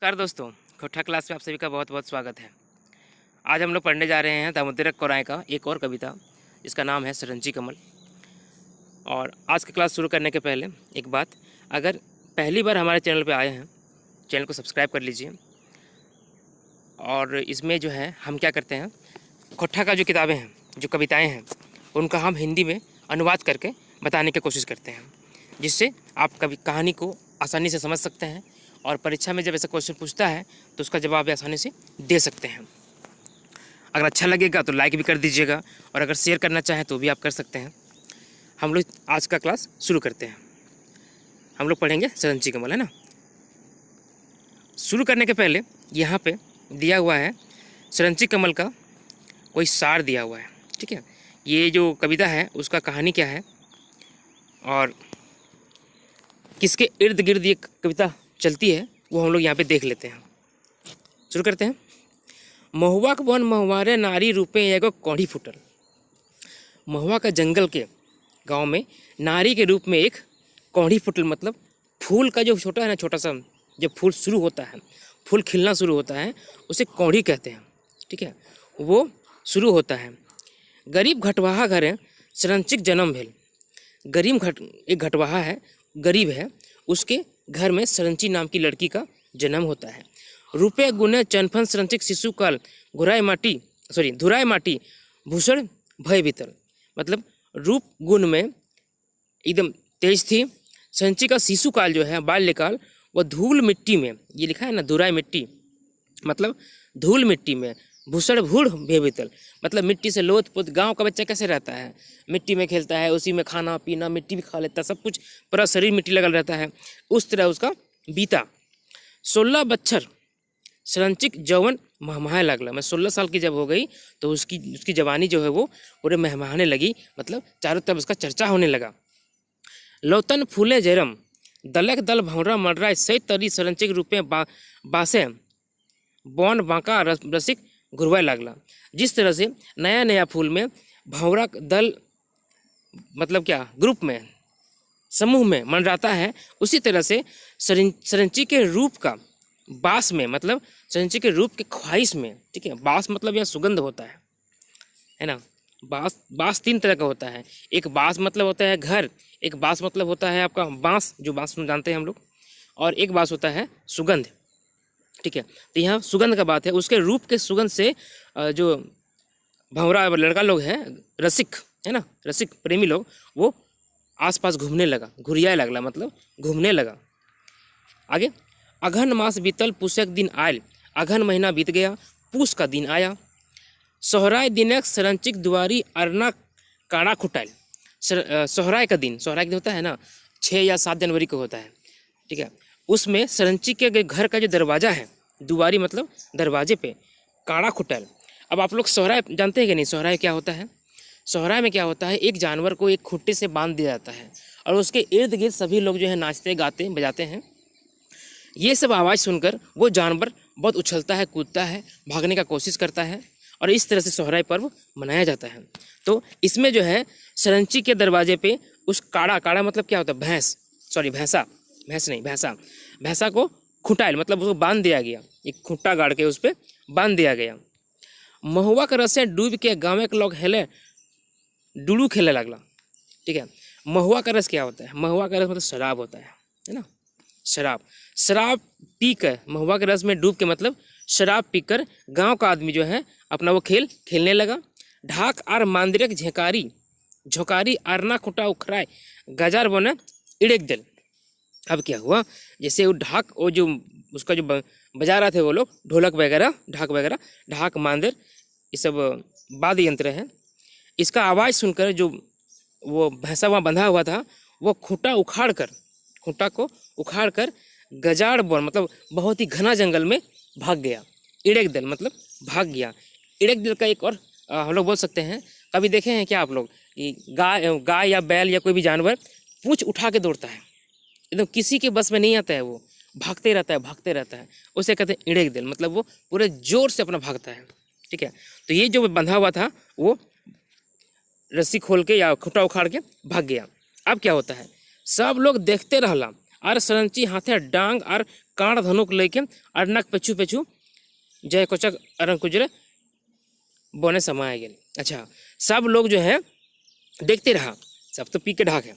नमस्कार दोस्तों, खोठा क्लास में आप सभी का बहुत बहुत स्वागत है। आज हम लोग पढ़ने जा रहे हैं दामोदर कोराए का एक और कविता, जिसका नाम है सरंची कमल। और आज की क्लास शुरू करने के पहले एक बात, अगर पहली बार हमारे चैनल पे आए हैं, चैनल को सब्सक्राइब कर लीजिए। और इसमें जो है हम क्या करते हैं, खोठा का जो किताबें हैं, जो कविताएँ हैं, उनका हम हिंदी में अनुवाद करके बताने की कोशिश करते हैं, जिससे आप कभी कहानी को आसानी से समझ सकते हैं और परीक्षा में जब ऐसा क्वेश्चन पूछता है तो उसका जवाब आसानी से दे सकते हैं। अगर अच्छा लगेगा तो लाइक भी कर दीजिएगा, और अगर शेयर करना चाहें तो भी आप कर सकते हैं। हम लोग आज का क्लास शुरू करते हैं। हम लोग पढ़ेंगे सरंची कमल, है ना। शुरू करने के पहले यहाँ पे दिया हुआ है सरंची कमल का कोई सार दिया हुआ है, ठीक है। ये जो कविता है उसका कहानी क्या है और किसके इर्द गिर्द ये कविता चलती है, वो हम लोग यहाँ पे देख लेते हैं। शुरू करते हैं। महुआ के वन महुआरे नारी रूपे एगो कौड़ी फुटल। महुआ का जंगल के गांव में नारी के रूप में एक कौड़ी फुटल, मतलब फूल का जो छोटा है ना, छोटा सा जब फूल शुरू होता है, फूल खिलना शुरू होता है, उसे कौड़ी कहते हैं, ठीक है। वो शुरू होता है। गरीब घटवाहा घरे सरंचिक जन्म भेल। एक घटवाहा है, गरीब है, उसके घर में सरंची नाम की लड़की का जन्म होता है। रुपये गुने चनफन सरंचिक शिशु काल धुराय माटी भूषण भय भीतर, मतलब रूप गुण में एकदम तेज थी। सरंची का शिशु काल जो है, बाल्यकाल, वह धूल मिट्टी में, ये लिखा है ना, धुराय मिट्टी मतलब धूल मिट्टी में, भूषण भूढ़ भय भीतर, मतलब मिट्टी से लोथ पोत। गांव का बच्चा कैसे रहता है, मिट्टी में खेलता है, उसी में खाना पीना, मिट्टी भी खा लेता है, सब कुछ, पूरा शरीर मिट्टी लगल रहता है, उस तरह उसका बीता। 16 बच्छर सरंचिक जवन महमाए लगला, मैं 16 साल की जब हो गई तो उसकी जवानी जो है वो पूरे महमाने लगी, मतलब चारों तरफ उसका चर्चा होने लगा। लौतन फूले जरम दलक दल भौरा मडराय सही तरी सरंचिक रूपे बासे बौन बांका रसिक घुरवाए लागला। जिस तरह से नया नया फूल में भंवरा दल, मतलब क्या, ग्रुप में, समूह में मंडराता है, उसी तरह से सरंची के रूप का बास में, मतलब सरंची के रूप के ख्वाहिश में, ठीक है। बास मतलब यहाँ सुगंध होता है ना। बास 3 तरह का होता है। एक बास मतलब होता है घर, एक बास मतलब होता है आपका बांस, जो बांस जानते हैं हम लोग, और एक बास होता है सुगंध, ठीक है। तो यहाँ सुगंध का बात है। उसके रूप के सुगंध से जो भंवरा लड़का लोग हैं, रसिक है ना, रसिक प्रेमी लोग, वो आसपास घूमने लगा, घुरियाए लगला, मतलब घूमने लगा। आगे, अघन मास बीतल पूसक दिन आयल। अघन महीना बीत गया, पूस का दिन आया। सोहराय दिनक सरंचिक दुआरी अरना काड़ा खुटाइल। सोहराय का दिन होता है ना, 6 या 7 जनवरी को होता है, ठीक है। उसमें सरंची के घर का जो दरवाज़ा है, दुआरी मतलब दरवाजे पे, काड़ा खुटाइल। अब आप लोग सोहराय जानते हैं कि नहीं, सोहराय क्या होता है। सोहराय में क्या होता है, एक जानवर को एक खुट्टे से बांध दिया जाता है और उसके इर्द गिर्द सभी लोग जो है नाचते गाते बजाते हैं। ये सब आवाज़ सुनकर वो जानवर बहुत उछलता है, कूदता है, भागने का कोशिश करता है, और इस तरह से सोहराय पर्व मनाया जाता है। तो इसमें जो है सरंची के दरवाजे पे उस काड़ा मतलब क्या होता है, भैंसा को खुटाइल, मतलब उसको बांध दिया गया, एक खुट्टा गाड़ के उस पर बांध दिया गया। महुआ के रस डूब के गाँव के लोग हेले डुडू खेले लगला, ठीक है। महुआ का रस क्या होता है, महुआ का रस मतलब शराब होता है ना। शराब पीकर, महुआ के रस में डूब के मतलब शराब पीकर गांव का आदमी जो है अपना वो खेलने लगा। ढाक आर मांदिरक झोकारी आरना खुटा उखराए गजार बने इड़ेक दल। अब क्या हुआ, जैसे वो ढाक, वो जो उसका जो बजा रहे थे वो लोग, ढोलक वगैरह, ढाक मांदिर, ये सब वाद्य यंत्र है। इसका आवाज़ सुनकर जो वो भैंसा वहाँ बंधा हुआ था, वो खूंटा को उखाड़ कर गजाड़ वन, मतलब बहुत ही घना जंगल में भाग गया। इड़ेक दल मतलब भाग गया। इड़ेक दल का एक और हम लोग बोल सकते हैं, कभी देखे हैं क्या आप लोग कि गाय या बैल या कोई भी जानवर पूंछ उठा के दौड़ता है, एकदम किसी के बस में नहीं आता है, वो भागते रहता है, उसे कहते हैं इड़ेक दल, मतलब वो पूरे जोर से अपना भागता है, ठीक है। तो ये जो बंधा हुआ था वो रस्सी खोल के या खूंटा उखाड़ के भाग गया। अब क्या होता है, सब लोग देखते रहला और सरंची हाथे डांग और कांड धनुक लेके और नक पेछू पेछू जय कोचक अरंग कुजरे बोने समाया गया। अच्छा, सब लोग जो है देखते रहा, सब तो पी के ढाक है,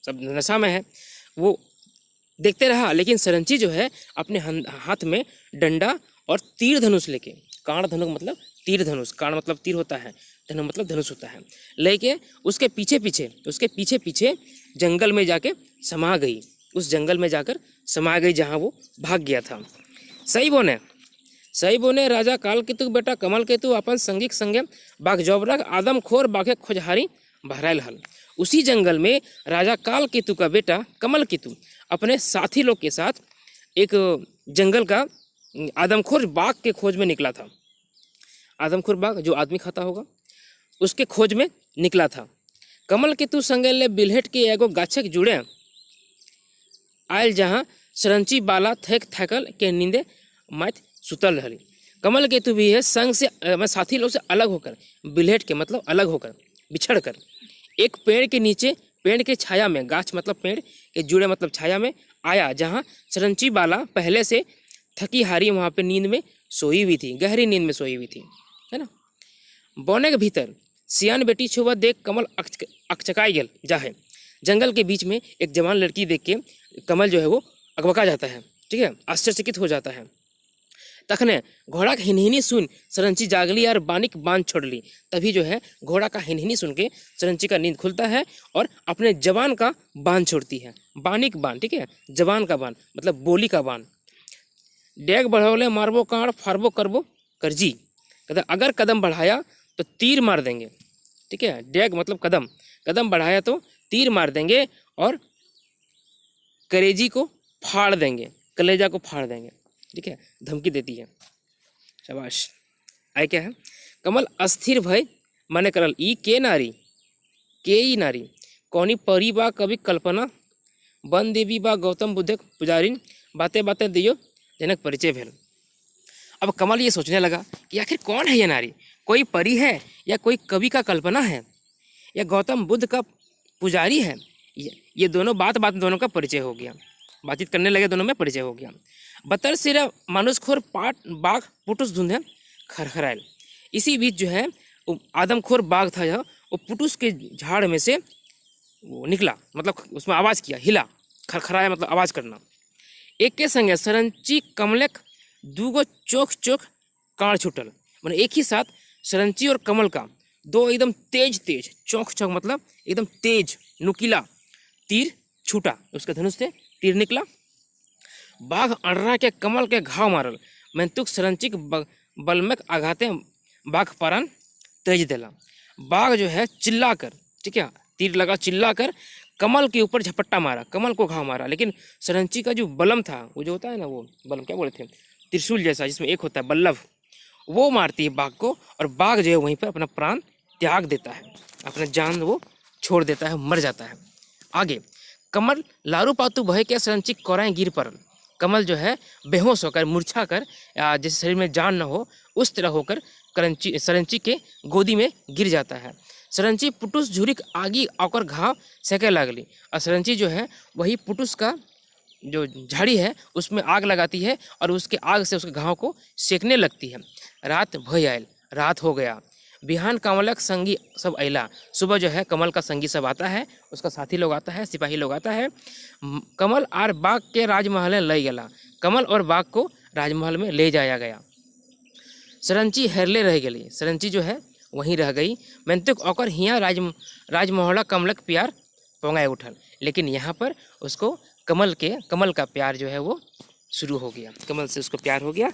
सब नशा में है, वो देखते रहा, लेकिन सरंची जो है अपने हाथ में डंडा और तीर धनुष लेके, कांड धनुक मतलब तीर धनुष, कांड मतलब तीर होता है, धनुष मतलब धनुष होता है, लेके उसके पीछे पीछे जंगल में जाके समा गई, उस जंगल में जाकर समा गई जहाँ वो भाग गया था। सही बोने राजा काल केतु बेटा कमल केतु अपन संगिक संगे बाघ जौबरक आदमखोर बाघे खोजहारी बहरायल हल। उसी जंगल में राजा काल केतु का बेटा कमल केतु अपने साथी लोग के साथ एक जंगल का आदमखोर बाघ के खोज में निकला था। आदमखोर बाघ जो आदमी खाता होगा, उसके खोज में निकला था। कमल केतु संगे ले बिल्हेट के एगो गाछक जुड़े आयल जहाँ सरंची बाला थक थकल के नींदे मत सुतल रही। कमल केतु भी है संग से साथी लोग से अलग होकर, बिल्हेट के मतलब अलग होकर, बिछड़ कर एक पेड़ के नीचे, पेड़ के छाया में, गाछ मतलब पेड़ के जुड़े मतलब छाया में आया, जहाँ सरंची बाला पहले से थकी हारी वहाँ पे नींद में सोई हुई थी, गहरी नींद में सोई हुई थी, है ना। बौने के भीतर सियान बेटी छुआ देख कमल अकचकाई गल जाहे। जंगल के बीच में एक जवान लड़की देख के कमल जो है वो अकबका जाता है, ठीक है, आश्चर्यचकित हो जाता है। तखने घोड़ा का हिनहिनी सुन सरंची जागली और बानिक बांध छोड़ ली। तभी जो है घोड़ा का हिनहिनी सुन के सरंची का नींद खुलता है और अपने जवान का बांध छोड़ती है। बानिक बांध, ठीक है, जवान का बांध मतलब बोली का बांध। डेग बढ़ौले मारबो कांड फारबो करबो करजी, कहते अगर कदम बढ़ाया तो तीर मार देंगे, ठीक है। डेग मतलब कदम, कदम बढ़ाया तो तीर मार देंगे और करेजी को फाड़ देंगे, कलेजा को फाड़ देंगे, ठीक है, धमकी देती है। शाबाश। आए क्या है, कमल अस्थिर भय माने करल ई के नारी, के ई नारी कौनी परी बा कभी कल्पना, वन देवी बा गौतम बुद्ध पुजारिन, बातें बातें दियो जनक परिचय भेल। अब कमल ये सोचने लगा कि आखिर कौन है ये नारी, कोई परी है या कोई कवि का कल्पना है या गौतम बुद्ध का पुजारी है। ये दोनों बात दोनों का परिचय हो गया, बातचीत करने लगे, दोनों में परिचय हो गया। बतर सिरा मानुषखोर पाट बाघ पुटुस धुंधे खरखरायल। इसी बीच जो है वो आदमखोर बाघ था, यह वो पुटुस के झाड़ में से वो निकला, मतलब उसमें आवाज़ किया, हिला, खरखराया मतलब आवाज़ करना। एक के संगे सरंची कमलक दूगो चोख चोख कांड छुटल, मतलब एक ही साथ सरंची और कमल का दो एकदम तेज तेज, चौक चौक मतलब एकदम तेज नुकीला तीर छूटा, उसके धनुष से तीर निकला। बाघ अड़रा के कमल के घाव मारल, मैंतुक सरंचिक बलमक आघाते बाघ पारान तेज देला। बाघ जो है चिल्ला कर, ठीक है, तीर लगा, चिल्ला कर कमल के ऊपर झपट्टा मारा, कमल को घाव मारा। लेकिन सरंची का जो बलम था, वो जो होता है ना, वो बलम क्या बोलते थे, त्रिशूल जैसा जिसमें एक होता है बल्लभ, वो मारती है बाघ को, और बाघ जो है वहीं पर अपना प्राण त्याग देता है, अपना जान वो छोड़ देता है, मर जाता है। आगे कमल लारू पातू भय के सरंची कोराएं गिर पड़ल। कमल जो है बेहोश होकर, मूर्छा कर, जैसे शरीर में जान न हो उस तरह होकर सरंची के गोदी में गिर जाता है। सरंची पुटुस झुरिक आगी आकर घाव सेके लगली, और सरंची जो है वही पुटुस का जो झाड़ी है उसमें आग लगाती है और उसके आग से उसके घाव को सेकने लगती है। रात भय आयल, रात हो गया। बिहान कमलक संगी सब अला, सुबह जो है कमल का संगी सब आता है, उसका साथी लोग आता है, सिपाही लोग आता है। कमल और बाघ के राजमहल में ले गया, कमल और बाघ को राजमहल में ले जाया गया। सरंची हेरले रह गई, सरंची जो है वहीं रह गई। मैंतुक ओकर हिया राजमहला कमलक प्यार पोंगाए उठल, लेकिन यहाँ पर उसको कमल का प्यार जो है वो शुरू हो गया, कमल से उसको प्यार हो गया,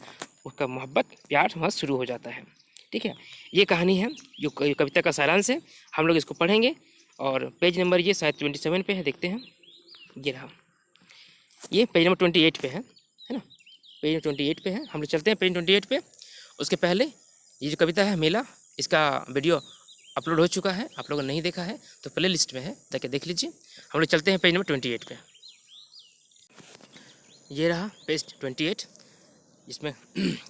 उसका मोहब्बत प्यार वहाँ शुरू हो जाता है। ठीक है, ये कहानी है जो कविता का सारांश है। हम लोग इसको पढ़ेंगे और पेज नंबर ये शायद 27 पे है, देखते हैं। ये रहा, ये पेज नंबर 28 पे है ना, पेज नंबर 28 पे है। हम लोग चलते हैं पेज 28 पे। उसके पहले ये जो कविता है मेला, इसका वीडियो अपलोड हो चुका है, आप लोगों ने नहीं देखा है तो प्ले लिस्ट में है, ताकि देख लीजिए। हम लोग चलते हैं पेज नंबर 28 पे। ये रहा पेज 28, जिसमें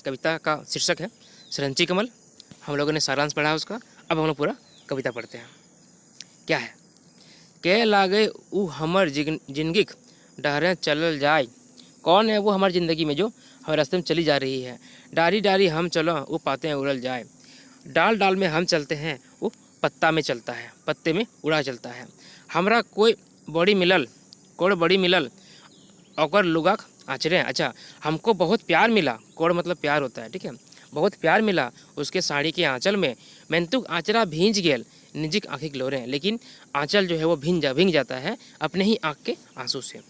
कविता का शीर्षक है सरंची कमल। हम लोगों ने सारांश पढ़ा उसका, अब हम लोग पूरा कविता पढ़ते हैं। क्या है, के लागे ऊ हमर जिंदगी डहरें चलल जाए। कौन है वो हमारी ज़िंदगी में जो हमारे रास्ते में चली जा रही है। डारी डारी हम चलो वो पाते हैं उड़ल जाए। डाल डाल में हम चलते हैं वो पत्ता में चलता है, पत्ते में उड़ा चलता है। हमरा कोई बड़ी मिलल, कोड़ बड़ी मिलल और लुगा आचरे। अच्छा, हमको बहुत प्यार मिला, कोड़ मतलब प्यार होता है, ठीक है। बहुत प्यार मिला उसके साड़ी के आंचल में, मैंतुक आंचरा भींज गेल निजिक आँखी लोरे। लेकिन आंचल जो है वो भींग जाता है अपने ही आँख के आंसू से।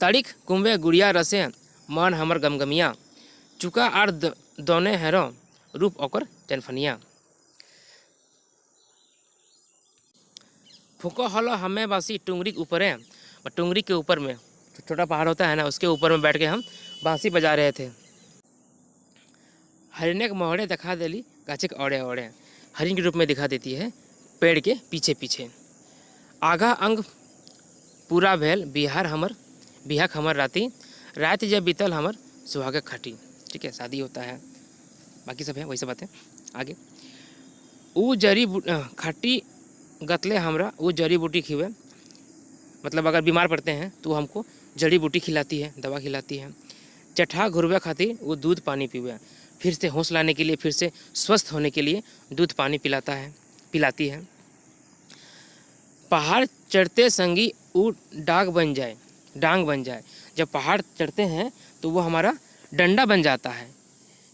तड़िक कुंभे गुड़िया रसे मन हमर गमगमिया, चुका आर दोने हेरो रूप ओकर चनफनिया। फूको हलो हमें बासी टुंगरी के ऊपर है, और टुंगरी के ऊपर में छोटा पहाड़ होता है ना, उसके ऊपर में बैठ के हम बांसी बजा रहे थे। हरिने के मोहड़े दिखा देली गाछे के ओढ़े ओढ़े। हरिन के रूप में दिखा देती है पेड़ के पीछे पीछे। आगा अंग पूरा भेल बिहाक हमर राती, रात जब बीतल हमर सुहागे खटी। ठीक है, शादी होता है, बाकी सब है वही सब बातें आगे। ऊ जड़ी खटी गतले हमरा वो जड़ी बूटी खिवे, मतलब अगर बीमार पड़ते हैं तो हमको जड़ी बूटी खिलाती है, दवा खिलाती है। चट्ठा घुरवे खातिर वो दूध पानी पीवे, फिर से होश लाने के लिए, फिर से स्वस्थ होने के लिए दूध पानी पिलाती है। पहाड़ चढ़ते संगी वो डांग बन जाए। जब पहाड़ चढ़ते हैं तो वो हमारा डंडा बन जाता है,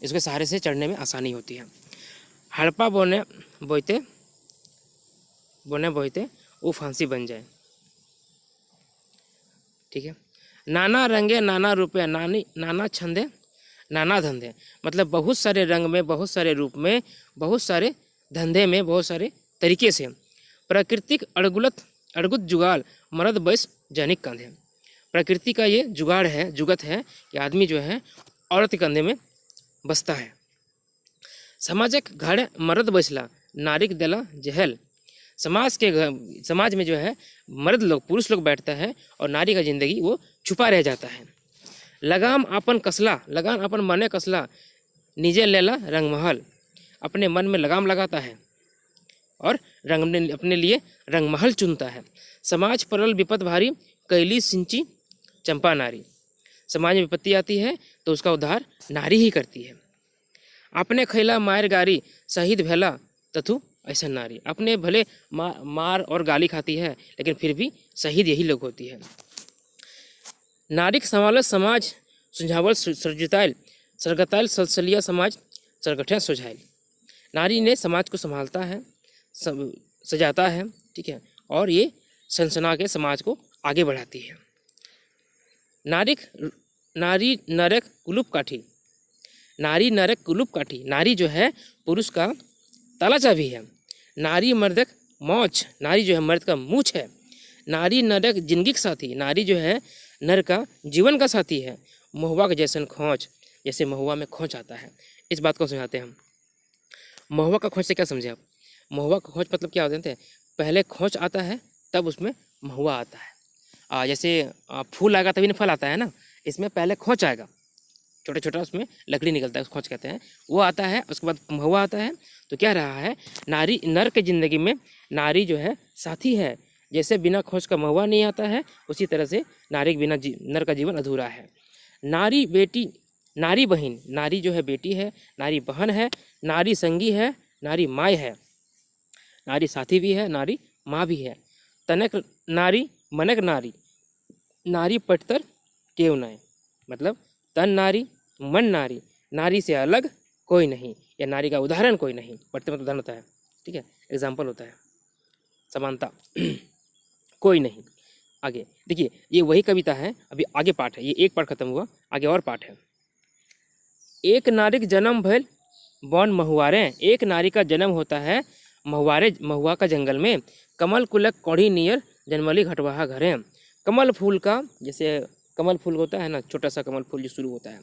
इसके सहारे से चढ़ने में आसानी होती है। हड़पा बोने बोते वो फांसी बन जाए। ठीक है। नाना रंगे नाना रूपे, नाना छंदे नाना धंधे, मतलब बहुत सारे रंग में, बहुत सारे रूप में, बहुत सारे धंधे में, बहुत सारे तरीके से। प्राकृतिक अड़गुत जुगाड़ मर्द बैस जनिक कंधे। प्रकृति का ये जुगत है कि आदमी जो है औरत के कंधे में बसता है। समाजक घड़ मर्द बैसला नारिक दला जहल। समाज में जो है मर्द लोग, पुरुष लोग बैठता है और नारी का जिंदगी वो छुपा रह जाता है। लगाम अपन मने कसला निजे लेला रंगमहल, अपने मन में लगाम लगाता है और अपने लिए रंगमहल चुनता है। समाज परल विपत भारी कैली सिंची चंपा नारी। समाज में विपत्ति आती है तो उसका उद्धार नारी ही करती है। अपने खैला मायर गारी शहीद भेला तथु ऐसा नारी। अपने भले मार और गाली खाती है लेकिन फिर भी शहीद यही लोग होती है। नारिक संवाल समाज सुझावल सरगतायल सलसलिया समाज सरगठन सुझाइल। नारी ने समाज को संभालता है, सजाता है, ठीक है, और ये सनसना के समाज को आगे बढ़ाती है। नारी नरक कुलूप काठी। नारी जो है पुरुष का ताला चाबी है। नारी मर्दक मौज, नारी जो है मर्द का मूछ है। नारी नरक जिंदगी का साथी, नारी जो है नर का जीवन का साथी है। महुआ का जैसन खोज, जैसे महुआ में खोज आता है, इस बात को समझाते हैं हम। महुआ का खोज से क्या समझे आप? महुआ का खोज मतलब क्या होते हैं? पहले खोज आता है तब उसमें महुआ आता है। जैसे फूल आएगा तभी ना फल आता है ना, इसमें पहले खोज आएगा, छोटा छोटा उसमें लकड़ी निकलता है, उसको खोज कहते हैं, वो आता है, उसके बाद महुआ आता है। तो क्या रहा है, नारी नर के ज़िंदगी में नारी जो है साथी है। जैसे बिना खोज का महुआ नहीं आता है, उसी तरह से नारी के बिना नर का जीवन अधूरा है। नारी बेटी, नारी बहन, नारी जो है बेटी है, नारी बहन है, नारी संगी है, नारी माय है, नारी साथी भी है, नारी माँ भी है। तनक नारी मनक नारी, नारी पटतर केव नाय, मतलब तन नारी मन नारी, नारी से अलग कोई नहीं, या नारी का उदाहरण कोई नहीं। पटतर मतलब उदाहरण होता है, ठीक है, एग्जाम्पल होता है, समानता कोई नहीं। आगे देखिए, ये वही कविता है, अभी आगे पाठ है, ये एक पाठ खत्म हुआ, आगे और पाठ है। एक नारी का जन्म भैल बौन महुआरे। एक नारी का जन्म होता है महुआ का जंगल में। कमल कुलक कौड़ी नियर जन्मली घटवाहा घरे। कमल फूल का, जैसे कमल फूल होता है ना, छोटा सा कमल फूल जो शुरू होता है,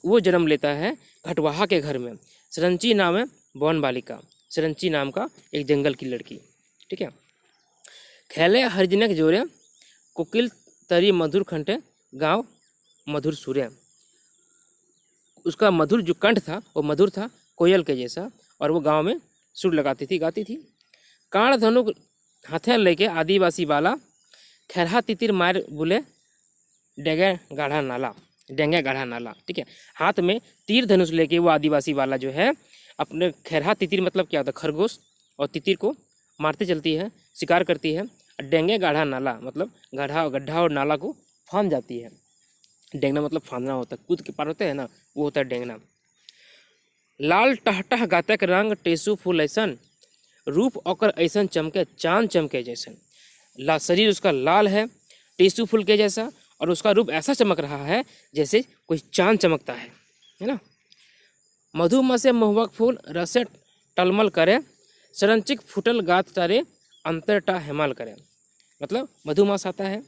वो जन्म लेता है घटवाहा के घर में। सरंची नाम है बौन बालिका, सरंची नाम का एक जंगल की लड़की, ठीक है। खेले हरजनक जोरे कोकिल तरी मधुर खंटे गाँव मधुर सूर्य। उसका मधुर जो कंठ था वो मधुर था कोयल के जैसा, और वो गांव में सुर लगाती थी, गाती थी। काण धनुक हाथे लेके आदिवासी बाला खैरहा तितिर मार बोले डेंगे गाढ़ा नाला, डेंगे गाढ़ा नाला। ठीक है, हाथ में तीर धनुष लेके वो आदिवासी वाला जो है अपने खैरहा तितिर मतलब क्या होता है, खरगोश और तितिर को मारते चलती है, शिकार करती है। डेंगे गाढ़ा नाला मतलब गड्ढा और नाला को फांद जाती है। डेंगना मतलब फांदना होता है, कूद के पार होते हैं ना, वो होता है डेंगना। लाल टहटह गातक रंग टेसु फूल ऐसन, रूप ओकर ऐसन चमके चांद चमके जैसन। शरीर उसका लाल है टेसु फूल के जैसा, और उसका रूप ऐसा चमक रहा है जैसे कोई चांद चमकता है ना। मधुम से महुवक फूल रसे टलमल करे, सरंचिक फुटल गात तारे अंतरटा हेमल करे। मतलब मधुमास आता है,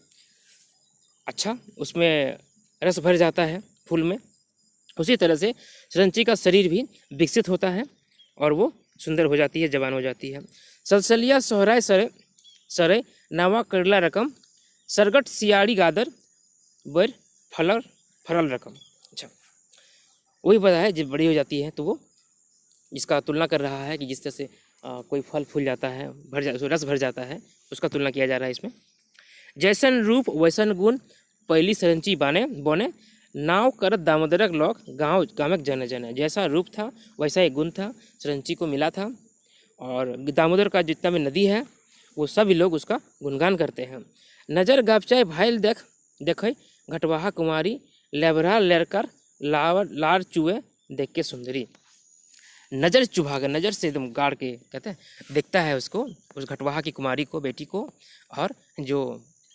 अच्छा उसमें रस भर जाता है फूल में, उसी तरह से सरंची का शरीर भी विकसित होता है और वो सुंदर हो जाती है, जवान हो जाती है। सलसलिया सोहराय सरे सरे नावा करला रकम, सरगट सियाड़ी गादर बर फरल रकम। अच्छा, वही पता है जब बड़ी हो जाती है तो वो इसका तुलना कर रहा है कि जिस तरह से कोई फल फूल जाता है, रस भर जाता है, उसका तुलना किया जा रहा है इसमें। जैसन रूप वैसन गुण पहली सरंची बने, नाव करत दामोदरक लोग गाँव गामक जने जने। जैसा रूप था वैसा ही गुण था, सरंची को मिला था, और दामोदर का जितना भी नदी है वो सभी लोग उसका गुणगान करते हैं। नजर गापचाए भाईल देख घटवाहा कुमारी, लेबरा लेरकर लार चुए देख के सुंदरी। नज़र चुभा कर, नज़र से एकदम गाड़ के कहते हैं देखता है उसको, उस घटवाहा की कुमारी को, बेटी को, और जो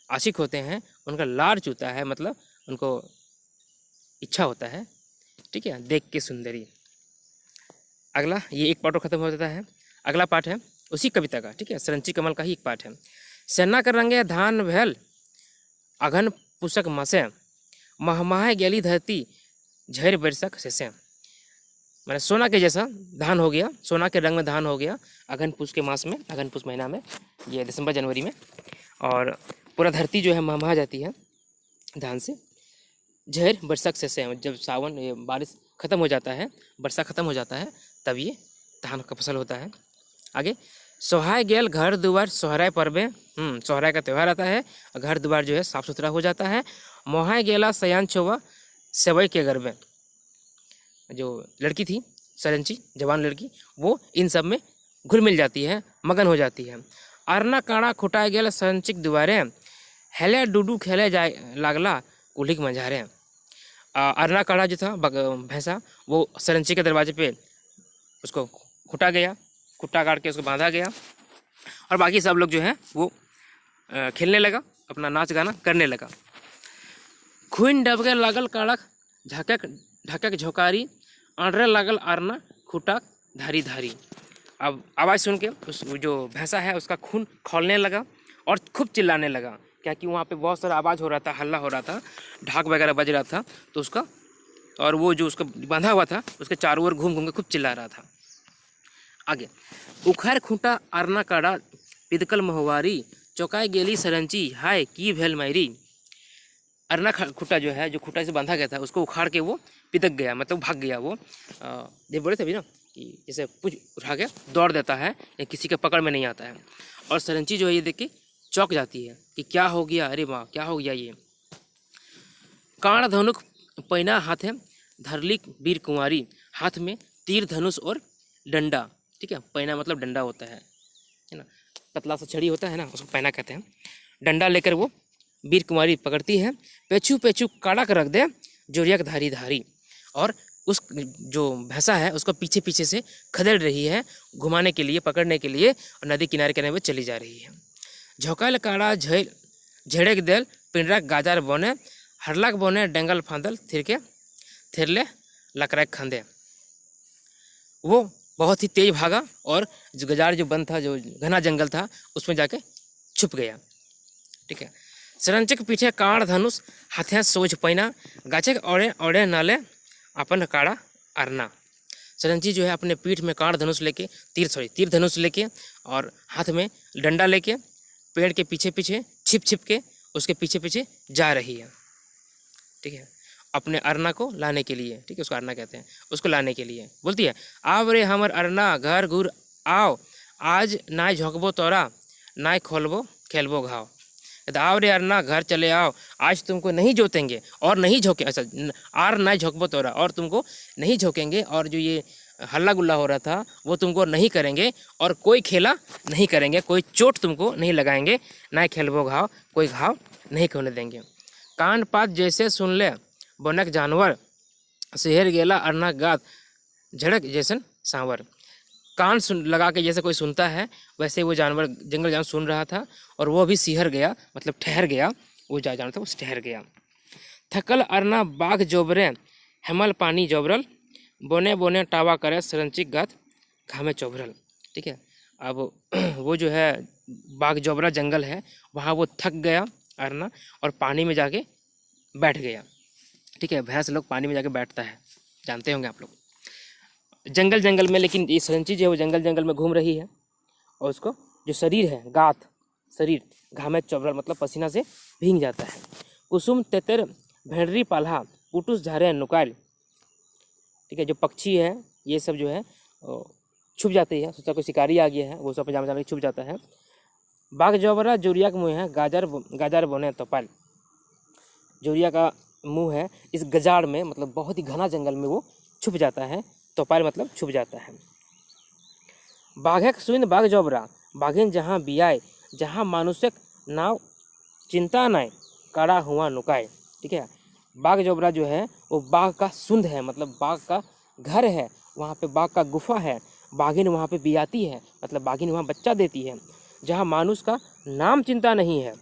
आशिक होते हैं उनका लार चूता है, मतलब उनको इच्छा होता है। ठीक है, देख के सुंदरी। अगला, ये एक पार्ट और खत्म हो जाता है, अगला पार्ट है उसी कविता का। ठीक है, सरंची कमल का ही एक पार्ट है। सेना कर रंगे धान भैल अघन पुसक मसे, महमाहे गेली धरती झैर बरसक सेसे। मैंने सोना के जैसा धान हो गया, सोना के रंग में धान हो गया अघन पुष के मास में, अघन पुष महीना में, ये दिसंबर जनवरी में, और पूरा धरती जो है महमा जाती है धान से। झैर बरसक से जब सावन ये बारिश खत्म हो जाता है, वर्षा खत्म हो जाता है, तब ये धान का फसल होता है। आगे, सोहाय गेल घर दुआर सोहराय पर्वे, सोहराय का त्यौहार आता है, घर द्वार जो है साफ सुथरा हो जाता है। मोहाय गेला सयान छोवा सेवई के गरबे, जो लड़की थी सरंची, जवान लड़की, वो इन सब में घुल मिल जाती है, मगन हो जाती है। अरना काड़ा खुटाए गेल सरंचिक दुआरे, हेले डूडू खेले जाए लागला कुलिक मंझारे। अरना काड़ा जो था भैंसा, वो सरंची के दरवाजे पे उसको खुटा गया, खुट्टा काट के उसको बांधा गया, और बाकी सब लोग जो है वो खेलने लगा, अपना नाच गाना करने लगा। खुन डबके लागल काड़क ढकक झोकारी, आंडरे लागल आरना खुटक धारी धारी। अब आवाज़ सुन के उस जो भैंसा है उसका खून खौलने लगा और खूब चिल्लाने लगा, क्या कि वहाँ पे बहुत सारा आवाज़ हो रहा था, हल्ला हो रहा था, ढाक वगैरह बज रहा था, तो उसका, और वो जो उसका बांधा हुआ था उसके चारों ओर घूम घूम के खूब चिल्ला रहा था। आगे, उखैर खूंटा आरना काड़ा पिदकल महुवारी, चौकाए गेली सरंची हाय की भेल मैरी। अरना खुट्टा जो है, जो खुट्टा से बांधा गया था, उसको उखाड़ के वो पिदक गया, मतलब भाग गया वो। ये बोले थे अभी ना कि जैसे कुछ उठा के दौड़ देता है या किसी के पकड़ में नहीं आता है। और सरंची जो है ये देख के चौंक जाती है कि क्या हो गया, अरे वाह क्या हो गया ये। काण धनुक पैना हाथ है धरली वीर कुंवारी, हाथ में तीर धनुष और डंडा। ठीक है, पैना मतलब डंडा होता है ना, पतला सा छड़ी होता है ना, उसको पैना कहते हैं। डंडा लेकर वो वीर कुंवारी पकड़ती है। पेछू पेछू काड़ा कर रख दे जोरियक धारी धारी, और उस जो भैंसा है उसको पीछे पीछे से खदेड़ रही है, घुमाने के लिए, पकड़ने के लिए, और नदी किनारे किनारे में चली जा रही है। झोंकाल काड़ा झेड़ेक देल पिंडरा गाजार बोने, हरलाक बोने डेंगल फांदल थिरले लकड़ा खंदे। वो बहुत ही तेज भागा और जो गजार जो बन था, जो घना जंगल था, उसमें जाके छुप गया। ठीक है, सरंचक पीछे काड़ धनुष हाथे सोच पैना, गाछे ओढ़े ओढ़े नाले अपन काड़ा अरना। सरंची जो है अपने पीठ में काड़ धनुष लेके, तीर धनुष लेके, और हाथ में डंडा लेके पेड़ के पीछे पीछे छिप छिप के उसके पीछे पीछे जा रही है। ठीक है, अपने अरना को लाने के लिए। ठीक है, उसको अरना कहते हैं, उसको लाने के लिए बोलती है, आव रे हमर अरना घर घूर आओ, आज नाय झोंकबो तोरा, नाय खोलबो खेलबो घाव। कहता आओ रे अरना घर चले आओ, आज तुमको नहीं जोतेंगे और नहीं झोंके, अच्छा आर ना झोंकबो तोरा, और तुमको नहीं झोंकेंगे, और जो ये हल्ला गुल्ला हो रहा था वो तुमको नहीं करेंगे, और कोई खेला नहीं करेंगे, कोई चोट तुमको नहीं लगाएंगे, ना खेलबो घाव, कोई घाव नहीं होने देंगे। कान पात जैसे सुन ले बनक जानवर, शहर गेला अरना गात झड़क जैसन सांवर। कान सुन लगा के जैसे कोई सुनता है, वैसे वो जानवर जंगल जानवर सुन रहा था, और वो भी सिहर गया, मतलब ठहर गया, वो जानवर था वो ठहर गया। थकल अरना बाघ जोबरे हेमल पानी जोबरल, बोने बोने टावा करे सरंचिक गात घामे चोभरल। ठीक है, अब वो जो है बाघ जोबरा जंगल है, वहाँ वो थक गया अरना, और पानी में जाके बैठ गया। ठीक है, भैंस लोग पानी में जाके बैठता है, जानते होंगे आप लोग, जंगल में। लेकिन ये सरंची जो है वो जंगल में घूम रही है, और उसको जो शरीर है गात शरीर घामे चोभरल मतलब पसीना से भीग जाता है। कुसुम तेतर भेड़री पाल्हा पुटुस झारे नुकाल। ठीक है, जो पक्षी है ये सब जो है छुप जाती है, सोचा कोई शिकारी आ गया है, वो सब पजामा जाने छुप जाता है। बाघ जोबरा जोरिया का मुँह है गाजार बोने तोपाल। जोरिया का मुंह है इस गजाड़ में, मतलब बहुत ही घना जंगल में वो छुप जाता है, तोपाल मतलब छुप जाता है। बाघक सुइन बाघ जोबरा बाघिन जहाँ बियाए, जहाँ मानुषक नाव चिंता नाय काड़ा हुआ नुकाए। ठीक है, बाघ जोबरा जो है वो बाघ का सुंद है, मतलब बाघ का घर है, वहाँ पे बाघ का गुफा है, बाघिन वहाँ पे बियाती है, मतलब बाघिन वहाँ बच्चा देती है। जहाँ मानुष का नाम चिंता नहीं है,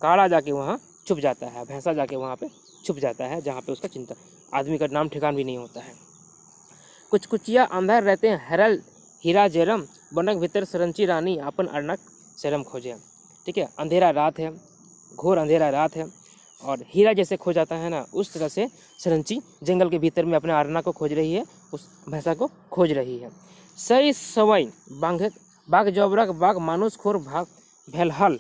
काड़ा जाके वहाँ छुप जाता है, भैंसा जाके वहाँ पे छुप जाता है, जहाँ पे उसका चिंता आदमी का नाम ठिकान भी नहीं होता है। कुछ कुचिया अंधार रहते हैं हरल हीरा जेरम, बनक भीतर सरंची रानी अपन अरनक शरम खोजे। ठीक है, अंधेरा रात है, घोर अंधेरा रात है, और हीरा जैसे खो जाता है ना, उस तरह से सरंची जंगल के भीतर में अपने अरना को खोज रही है, उस भैंसा को खोज रही है। सही सवई बाघ जोबरक बाघ मानुष खोर भाग भेलहल,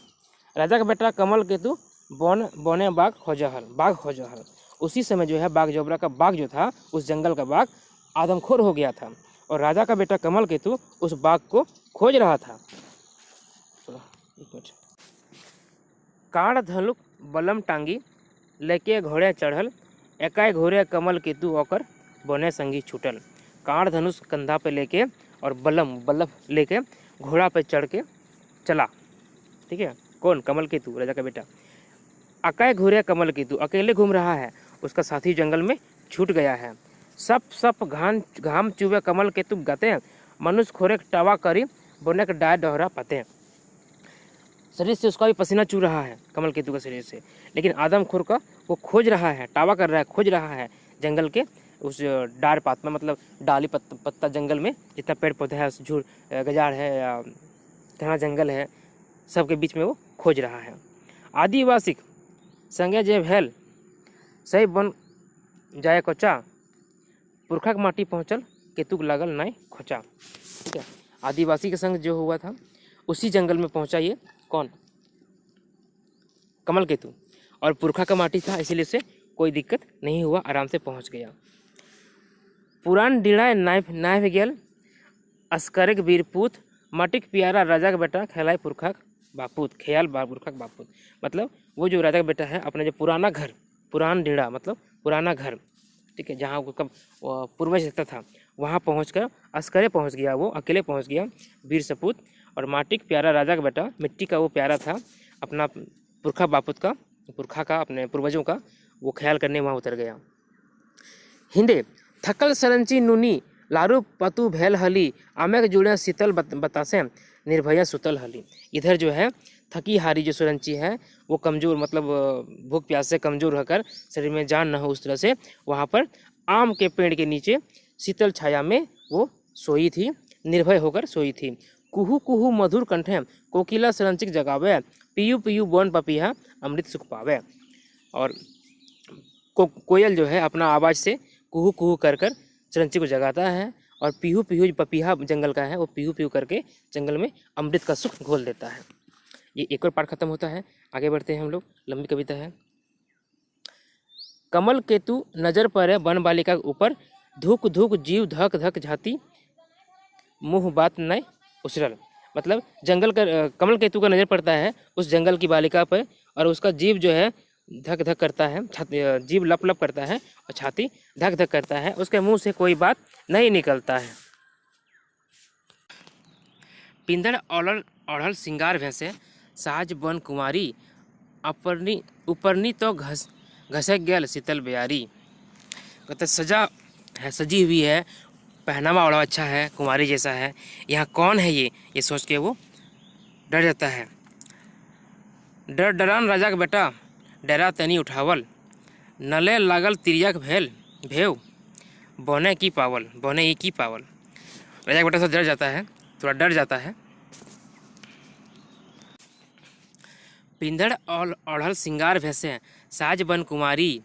राजा का बेटा कमल केतु बोने बाघ खोजहल। उसी समय जो है बाघ जोबरा का बाघ जो था, उस जंगल का बाघ आदमखोर हो गया था, और राजा का बेटा कमल केतु उस बाघ को खोज रहा था। काड़ धनुक बलम टांगी लेके घोड़े चढ़ल, एकाय घोड़े कमल केतु ओकर बोने संगी छूटल। काड़ धनुष कंधा पे लेके और बल्लभ लेके घोड़ा पे चढ़ के चला। ठीक है, कौन? कमल केतु, राजा का बेटा। अकाय घोड़े कमल केतु अकेले घूम रहा है, उसका साथी जंगल में छूट गया है। सप घाम चुवे कमल केतु गाते, मनुष्य खोरे टावा करी बोने के डाय डोहरा पाते। शरीर से उसका भी पसीना चू रहा है कमल केतु का शरीर से, लेकिन आदमखोर का वो खोज रहा है, टावा कर रहा है, खोज रहा है जंगल के उस डार पात में, मतलब डाली पत्ता जंगल में जितना पेड़ पौधा है, झूर गजाड़ है या घना जंगल है, सबके बीच में वो खोज रहा है। आदिवासी संगे जे भेल सही बन जाए कोचा, पुरखा के माटी पहुँचल केतुक लागल नाय खोचा। ठीक है, आदिवासी के संग जो हुआ था उसी जंगल में पहुँचा ये कौन? कमल केतु, और पुरखा का माटी था इसीलिए से कोई दिक्कत नहीं हुआ, आराम से पहुँच गया। पुरान डिड़ाए नाय गेल अस्करक वीरपूत, माटिक प्यारा राजा का बेटा खेलाए पुरखा बापूत, ख्याल पुरखा बापूत। मतलब वो जो राजा का बेटा है अपना जो पुराना घर, पुरान डिड़ा मतलब पुराना घर, ठीक है, जहाँ कब पूर्वज रहता था वहाँ पहुँचकर अस्करे पहुँच गया, वो अकेले पहुँच गया वीर सपूत, और माटिक प्यारा राजा का बेटा, मिट्टी का वो प्यारा था अपना पुरखा बापूत का, पुरखा का अपने पूर्वजों का, वो ख्याल करने वहाँ उतर गया। हिंदे थकल सरंची नूनी लारू पतु भेल हली, आमेक जुड़े शीतल बतासे निर्भया सुतल हली। इधर जो है थकी हारी जो सरंची है वो कमज़ोर, मतलब भूख प्यास से कमज़ोर होकर शरीर में जान न हो उस तरह से वहाँ पर आम के पेड़ के नीचे शीतल छाया में वो सोई थी, निर्भय होकर सोई थी। कुहू कुहू मधुर कंठे कोकिला सरंचिक जगावे, पियू पियू बन पपिया अमृत सुख पावे। और कोयल जो है अपना आवाज़ से कुहू कुहू कर कर सरंची को जगाता है, और पीहू पीहू जो पपीहा जंगल का है वो पीहू पीहू करके जंगल में अमृत का सुख घोल देता है। ये एक और पार्ट खत्म होता है, आगे बढ़ते हैं हम लोग। लंबी कविता है। कमल केतु नजर पड़े वन बालिका के ऊपर, धुक धुक जीव धक धक झाती मुँह बात नहीं उसरल। मतलब जंगल का कमल केतु का नज़र पड़ता है उस जंगल की बालिका पर, और उसका जीभ जो है धक धक करता है, छाती जीभ लप लप करता है और छाती धक धक करता है, उसके मुंह से कोई बात नहीं निकलता है। पिंदड़ ओढ़ल ओढ़ल सिंगार भैंसे साज बन कुंवारी, अपरनी उपरनी तो घसक गेल शीतल बेयारी। कहते सजा है, सजी हुई है, पहनावा बड़ा अच्छा है, कुंवारी जैसा है, यहाँ कौन है ये सोच के वो डर जाता है। डर डरान राजा का बेटा डेरा तनी उठावल, नले लागल तिरियक भेल भेव बौने की पावल, बौने ही की पावल। राजा का बेटा से डर जाता है, थोड़ा डर जाता है। पिंधड़ ओढ़ल सिंगार भैसे साज बन कुमारी,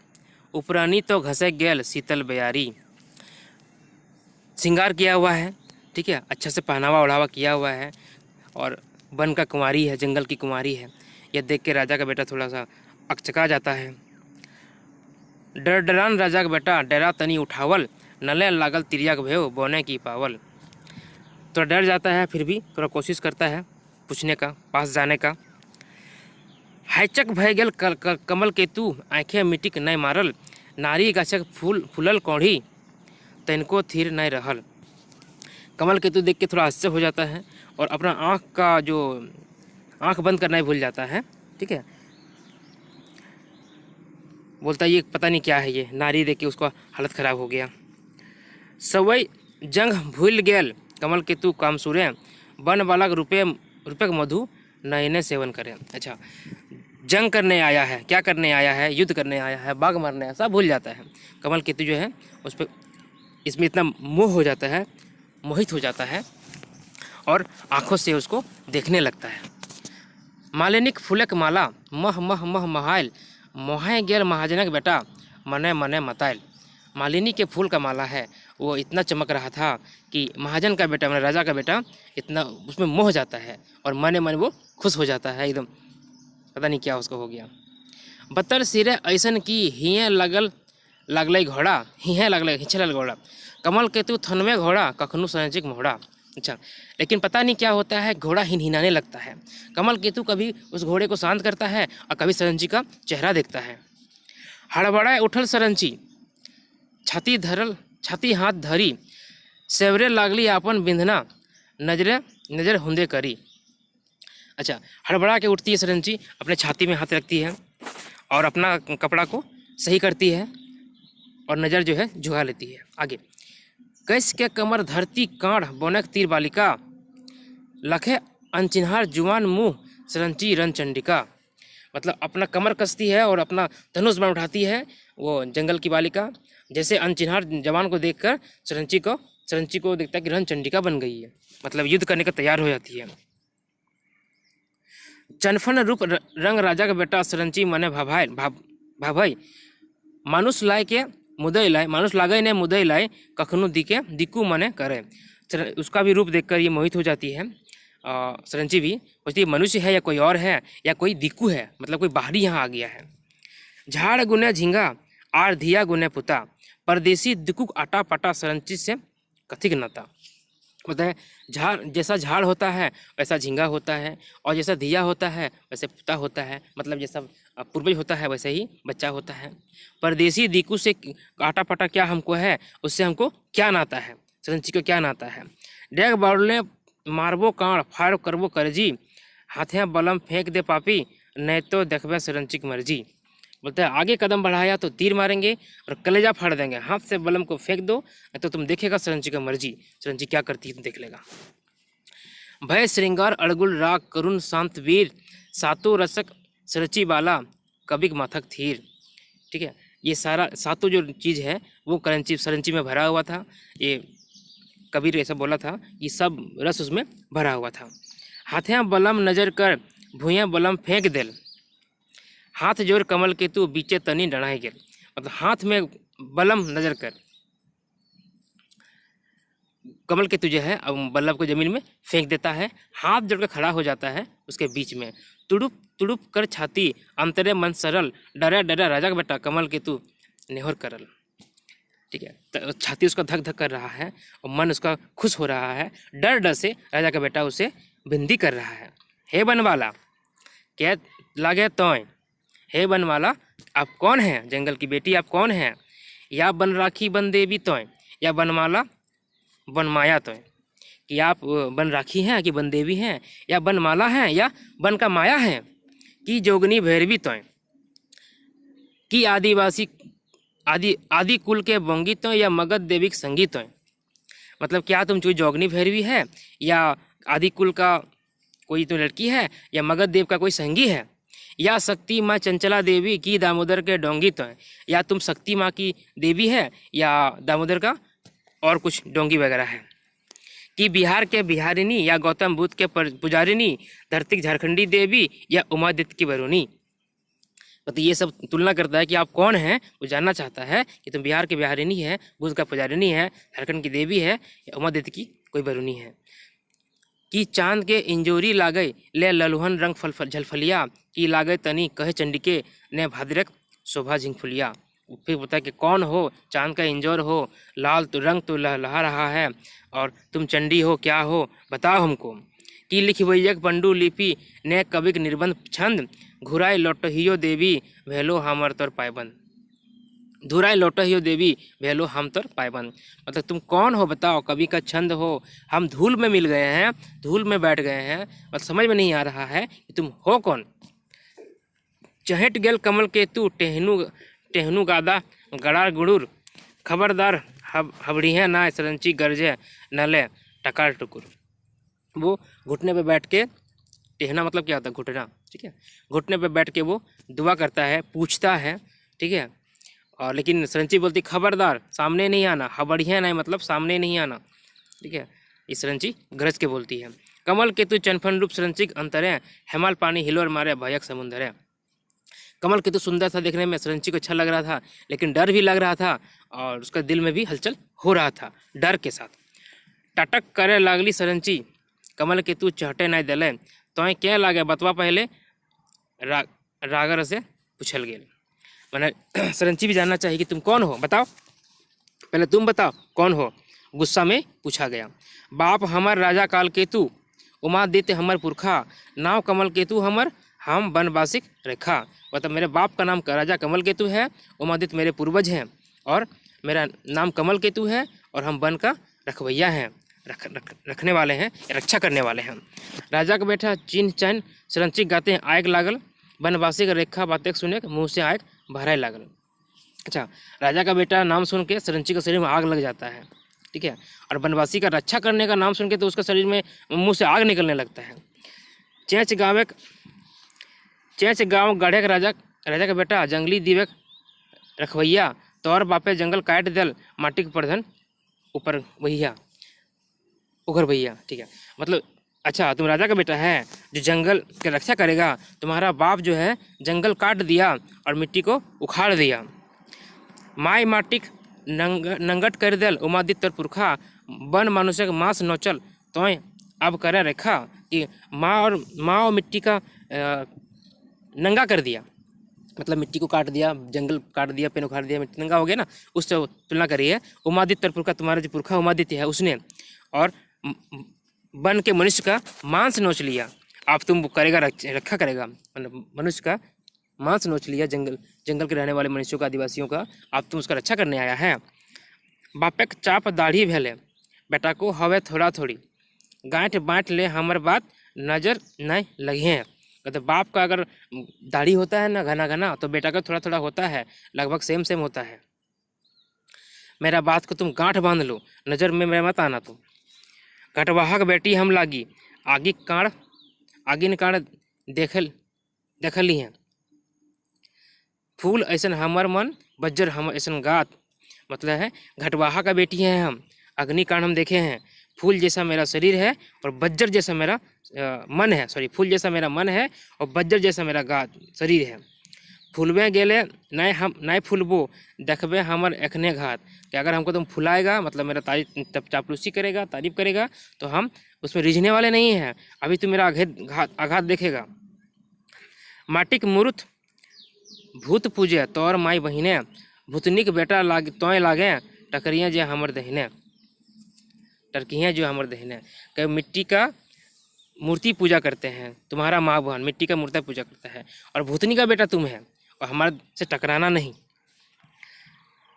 उपरानी तो घसक गेल शीतल बेयारी। सिंगार किया हुआ है, ठीक है, अच्छा से पहनावा ओढ़ावा किया हुआ है और वन का कुमारी है, जंगल की कुमारी है। यह देख के राजा का बेटा थोड़ा सा अकचका जाता है। डर डरान राजा का बेटा डेरा तनी उठावल, नले लागल तिरियक भेव बौने की पावल। थोड़ा डर जाता है, फिर भी थोड़ा कोशिश करता है पूछने का, पास जाने का। हैचक भय गेल कमल केतु, आँखें मिटिक नहीं मारल, नारी गाछक फूलल कोढ़ी तनको थिर नहीं रहल। कमल केतु देख के थोड़ा आश्चर्य हो जाता है और अपना आँख बंद करना ही भूल जाता है, ठीक है। बोलता है ये पता नहीं क्या है, ये नारी देख के उसका हालत ख़राब हो गया। सवई जंग भूल गेल कमल केतु कामसूरे, वन बालक रुपये मधु नयने सेवन करें। अच्छा, जंग करने आया है, क्या करने आया है, युद्ध करने आया है, बाघ मारने आया, सब भूल जाता है। कमल केतु जो है उस पर इसमें इतना मोह हो जाता है, मोहित हो जाता है और आँखों से उसको देखने लगता है। मालिनिक फूलक माला मह मह मह महायल, मोहाय गेल महाजनक बेटा मने मने मतायल। मालिनी के फूल का माला है, वो इतना चमक रहा था कि महाजन का बेटा मैंने राजा का बेटा इतना उसमें मोह जाता है और मने मन वो खुश हो जाता है एकदम, पता नहीं क्या उसको हो गया। बतर सिरे ऐसन की हिये लगल घोड़ा, हिये लगल हिंचल घोड़ा, कमल केतु थनवे घोड़ा कखनु संचिक मोहड़ा। अच्छा, लेकिन पता नहीं क्या होता है, घोड़ा हिनहिनाने लगता है। कमल केतु कभी उस घोड़े को शांत करता है और कभी सरंची का चेहरा देखता है। हड़बड़ाए उठल सरंची, छाती हाथ धरी, सेवरे लागली आपन बिंधना, नजर हुंदे करी। अच्छा, हड़बड़ा के उठती है सरंची, अपने छाती में हाथ रखती है और अपना कपड़ा को सही करती है और नज़र जो है झुका लेती है आगे। कैस के कमर धरती काढ़ बोनक तीर बालिका, लखे अनचिन्हार जुआन मुँह सरंची रन चंडिका। मतलब अपना कमर कसती है और अपना धनुष बाण उठाती है वो जंगल की बालिका। जैसे अनचिन्हार जवान को देखकर सरंची को देखता है कि रन चंडिका बन गई है, मतलब युद्ध करने का तैयार हो जाती है। चनफन रूप रंग राजा का बेटा सरंची मने भाभाई, मानुष लाए के मुदय लाए, मानुष लागे ने मुदय लाए, कखनु दिकू मने करे। उसका भी रूप देखकर ये मोहित हो जाती है सरंची भी, सोचती है मनुष्य है या कोई और है या कोई दिक्कू है, मतलब कोई बाहरी यहाँ आ गया है। झाड़ गुने झिंगा आर धिया गुने पुता, परदेसी दिक्कू आटा पाटा सरंची से कथिक नाता। होता है झाड़, जैसा झाड़ होता है वैसा झींगा होता है और जैसा दिया होता है वैसे पुता होता है, मतलब जैसा पूर्वज होता है वैसे ही बच्चा होता है। परदेसी दीकू से आटा पाटा क्या हमको है, उससे हमको क्या नाता है, सरंची को क्या नाता है। डेग बाड़ले मारबो कांड फाड़ करबो करजी, हाथें बलम फेंक दे पापी, नहीं तो देखबे सरंची की मर्जी। बोलते हैं आगे कदम बढ़ाया तो तीर मारेंगे और कलेजा फाड़ देंगे, हाथ से बलम को फेंक दो तो तुम देखेगा सरंची का मर्जी, सरंची क्या करती है तुम देख लेगा। भय श्रृंगार अड़गुल राग करुण शांत वीर, सातों रसक सरची बाला कबिक माथक थीर। ठीक है, ये सारा सातों जो चीज़ है वो सरंची में भरा हुआ था। ये कबीर ऐसा बोला था, ये सब रस उसमें भरा हुआ था। हाथें बलम नजर कर भूया बलम फेंक देल, हाथ जोर कमल केतु बीचे तनी डढ़ाई गेल। मतलब हाथ में बलम नजर कर, कमल केतु जो है अब बल्लभ को जमीन में फेंक देता है, हाथ जोड़कर खड़ा हो जाता है उसके बीच में। तुड़ुप तुड़ुप कर छाती अंतरे मन सरल, डरा डरा राजा का बेटा कमल केतु नेहर करल। ठीक है, तो छाती उसका धक धक कर रहा है और मन उसका खुश हो रहा है, डर डर से राजा का बेटा उसे बिंदी कर रहा है। हे बनवाला क्या लागे तोय, हे बनमाला आप कौन हैं, जंगल की बेटी आप कौन हैं, या बन राखी बन देवी तोय, या बनमाला बन माया तोय, कि आप बन राखी हैं कि बन देवी हैं, या बनमाला हैं या बन का माया हैं, कि जोगनी भैरवी तोय, कि आदिवासी आदि कुल के बोंगी तो, या मगध देवी संगीत है। मतलब क्या तुम कोई जोगनी भैरवी है, या आदि कुल का कोई तो लड़की है, या मगध देव का कोई संगी है, या शक्ति माँ चंचला देवी की दामोदर के डोंगी तो है, या तुम शक्ति माँ की देवी है, या दामोदर का और कुछ डोंगी वगैरह है, कि बिहार के बिहारिनी, या गौतम बुद्ध के पुजारिनी, धरती झारखंडी देवी, या उमादित्य की वरुणी। तो ये सब तुलना करता है कि आप कौन हैं, वो जानना चाहता है कि तुम बिहार के बिहारिनी है, बुद्ध का पुजारिनी है, झारखंड की देवी है, या उमादित्य की कोई वरुणी है। कि चांद के इंजोरी लागय ले ललुहन रंग फल झलफलिया, की लागय तनी कहे चंडिके ने भाद्रक शोभा झिंगफुलिया। फिर बता है कि कौन हो, चांद का इंजोर हो, लाल तो रंग तो लहला रहा है, और तुम चंडी हो क्या हो बताओ हमको। कि लिखवैयक पंडु लिपि ने कविक निर्बंध छंद, घुराई लौटहियो देवी भेलो हमर तोर पायबंद। धुराई लौटहियो देवी भेलो हम तोर पायबंद, मतलब तुम कौन हो बताओ, कवि का छंद हो, हम धूल में मिल गए हैं, धूल में बैठ गए हैं, मतलब समझ में नहीं आ रहा है कि तुम हो कौन। चहेट गेल कमल के तू टेहनु गादा गड़ार गुड़ुर, खबरदार हबड़िया ना सरंची गरजे नले टकार टुकुर। वो घुटने पे बैठ के, टेहना मतलब क्या होता है घुटना, ठीक है, घुटने पे बैठ के वो दुआ करता है, पूछता है, ठीक है। और लेकिन सरंची बोलती खबरदार सामने नहीं आना, हबड़िया नहीं मतलब सामने नहीं आना, ठीक है, इस सरंची गरज के बोलती है। कमल केतु चनफन रूप सरंचिक अंतरे, हेमाल पानी हिलोर मारे भयक समुंदर है। कमल केतु सुंदर था देखने में, सरंची को अच्छा लग रहा था, लेकिन डर भी लग रहा था, और उसका दिल में भी हलचल हो रहा था डर के साथ। टटक करे लागली सरंची कमल केतु चहटे नहीं दले, तो क्या लागे बतवा पहले, रागर से पूछल गेल। मैंने सरंची भी जानना चाहिए कि तुम कौन हो बताओ, पहले तुम बताओ कौन हो, गुस्सा में पूछा गया। बाप हमर राजा काल केतु, उमादित्य हमर पुरखा, नाव कमल केतु हमर हम बनवासिक रेखा। मतलब मेरे बाप का नाम राजा कमल केतु है, उमादित्य मेरे पूर्वज हैं, और मेरा नाम कमल केतु है, और हम वन का रखवैया हैं, रखने वाले हैं, रक्षा करने वाले हैं। राजा का बेटा चिन्ह चैन सरंची गाते हैं आग लागल, बनवासी का रेखा बातें सुने मुँह से आग भराए लागल। अच्छा, राजा का बेटा नाम सुन के सरंची के शरीर में आग लग जाता है, ठीक है, और बनवासी का रक्षा करने का नाम सुन के तो उसका शरीर में मुँह से आग निकलने लगता है। चेंच गाँव गढ़े राजा का बेटा जंगली दीवक रखवैया, तोर बापे जंगल काट दल माटी के प्रधन ऊपर भैया उगर भैया, ठीक है, मतलब अच्छा तुम राजा का बेटा है जो जंगल की रक्षा करेगा, तुम्हारा बाप जो है जंगल काट दिया और मिट्टी को उखाड़ दिया। माई माटिक नंगट कर दल उमादित्य पुरखा, वन मनुष्य का मांस नोचल तो अब करे रेखा, कि माँ और मिट्टी का नंगा कर दिया, मतलब मिट्टी को काट दिया, जंगल काट दिया, पेड़ उखाड़ दिया, मिट्टी नंगा हो गया ना, उससे तुलना करिए। उमादित्य पुरखा तुम्हारा जो पुरखा उमादित्य है उसने, और वन के मनुष्य का मांस नोच लिया, आप तुम करेगा रक्षा करेगा, मतलब मनुष्य का मांस नोच लिया, जंगल के रहने वाले मनुष्यों का, आदिवासियों का, आप तुम उसका रक्षा करने आया है। बापेक चाप दाढ़ी भेले बेटा को हवे थोड़ा थोड़ी, गांठ बांट ले हमर बात नजर नहीं लगी है। तो बाप का अगर दाढ़ी होता है ना घना घना, तो बेटा का थोड़ा थोड़ा होता है, लगभग सेम सेम होता है। मेरा बात को तुम गांठ बांध लो, नज़र में मेरे मत आना तुम। घटवाहक बेटी हम लागी, आगिन काड़ देखली हैं, फूल ऐसन हमर मन बज्जर हम ऐसन गात। मतलब है घटवाहा का बेटी है हम, अग्निकांड हम देखे हैं, फूल जैसा मेरा शरीर है और बज्जर जैसा मेरा मन है, सॉरी फूल जैसा मेरा मन है और बज्जर जैसा मेरा शरीर है। फूलबे गेले नहीं फूलबो देखबे हमर एखने घात, कि अगर हमको तुम फुलाएगा मतलब मेरा तारीफ चापलूसी करेगा, तारीफ करेगा, तो हम उसमें रिझने वाले नहीं हैं, अभी तुम मेरा आघात देखेगा। माटिक मूर्त भूत पूजे तोर माई बहिने, भूतनिक बेटा तोय लागे टकरियाँ जो हमर दहिने, टरकियाँ जो हमर दहिने। कई मिट्टी का मूर्ति पूजा करते हैं, तुम्हारा माँ बहन मिट्टी का मूर्ति पूजा करता है, और भूतनी का बेटा तुम है, और हमारे से टकराना नहीं।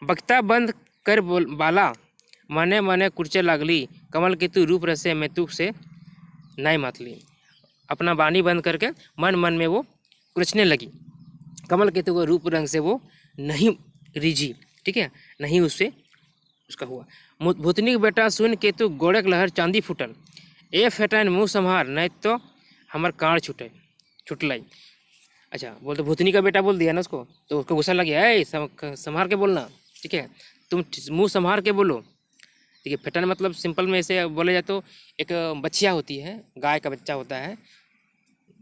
बक्ता बंद कर बाला, मने मने कुर्चे लागली, कमल के तू रूप रसे मैं तुक से नाई मतली। अपना बानी बंद करके मन मन में वो कुर्चने लगी। कमल केतु को रूप रंग से वो नहीं रिझी, ठीक है, नहीं उससे उसका हुआ। भूतनी बेटा सुन केतु गोड़क लहर चांदी फूटल, ए फेटन मुँह संहार नहीं तो हमार कांड़ छुटलाई। अच्छा, बोल तो भूतनी का बेटा बोल दिया ना उसको, तो उसको गुस्सा लग गया, ए संभार के बोलना, ठीक है, तुम मुँह संभार के बोलो। ठीक है, फेटन मतलब सिंपल में ऐसे बोले जाए तो एक बच्चिया होती है, गाय का बच्चा होता है,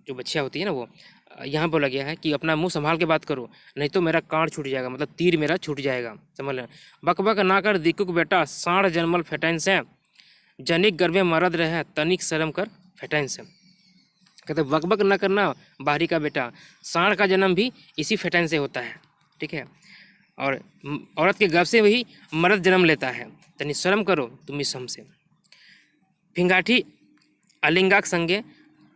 जो बच्चिया होती है ना, वो यहाँ बोला गया है कि अपना मुंह संभाल के बात करो, नहीं तो मेरा कांड छूट जाएगा, मतलब तीर मेरा छूट जाएगा, समझ लें। बक बक ना कर दिकुक बेटा, साढ़ जन्मल फेटैन से, जनिक गर्भे मरद रहे तनिक शर्म कर फेटैन से। कहते बक बक ना करना बाहरी का बेटा, साढ़ का जन्म भी इसी फेटैन से होता है, ठीक है, और औरत के गर्भ से वही मर्द जन्म लेता है, तनिक शर्म करो तुम इस हमसे। फिंगाठी अलिंगाक संगे,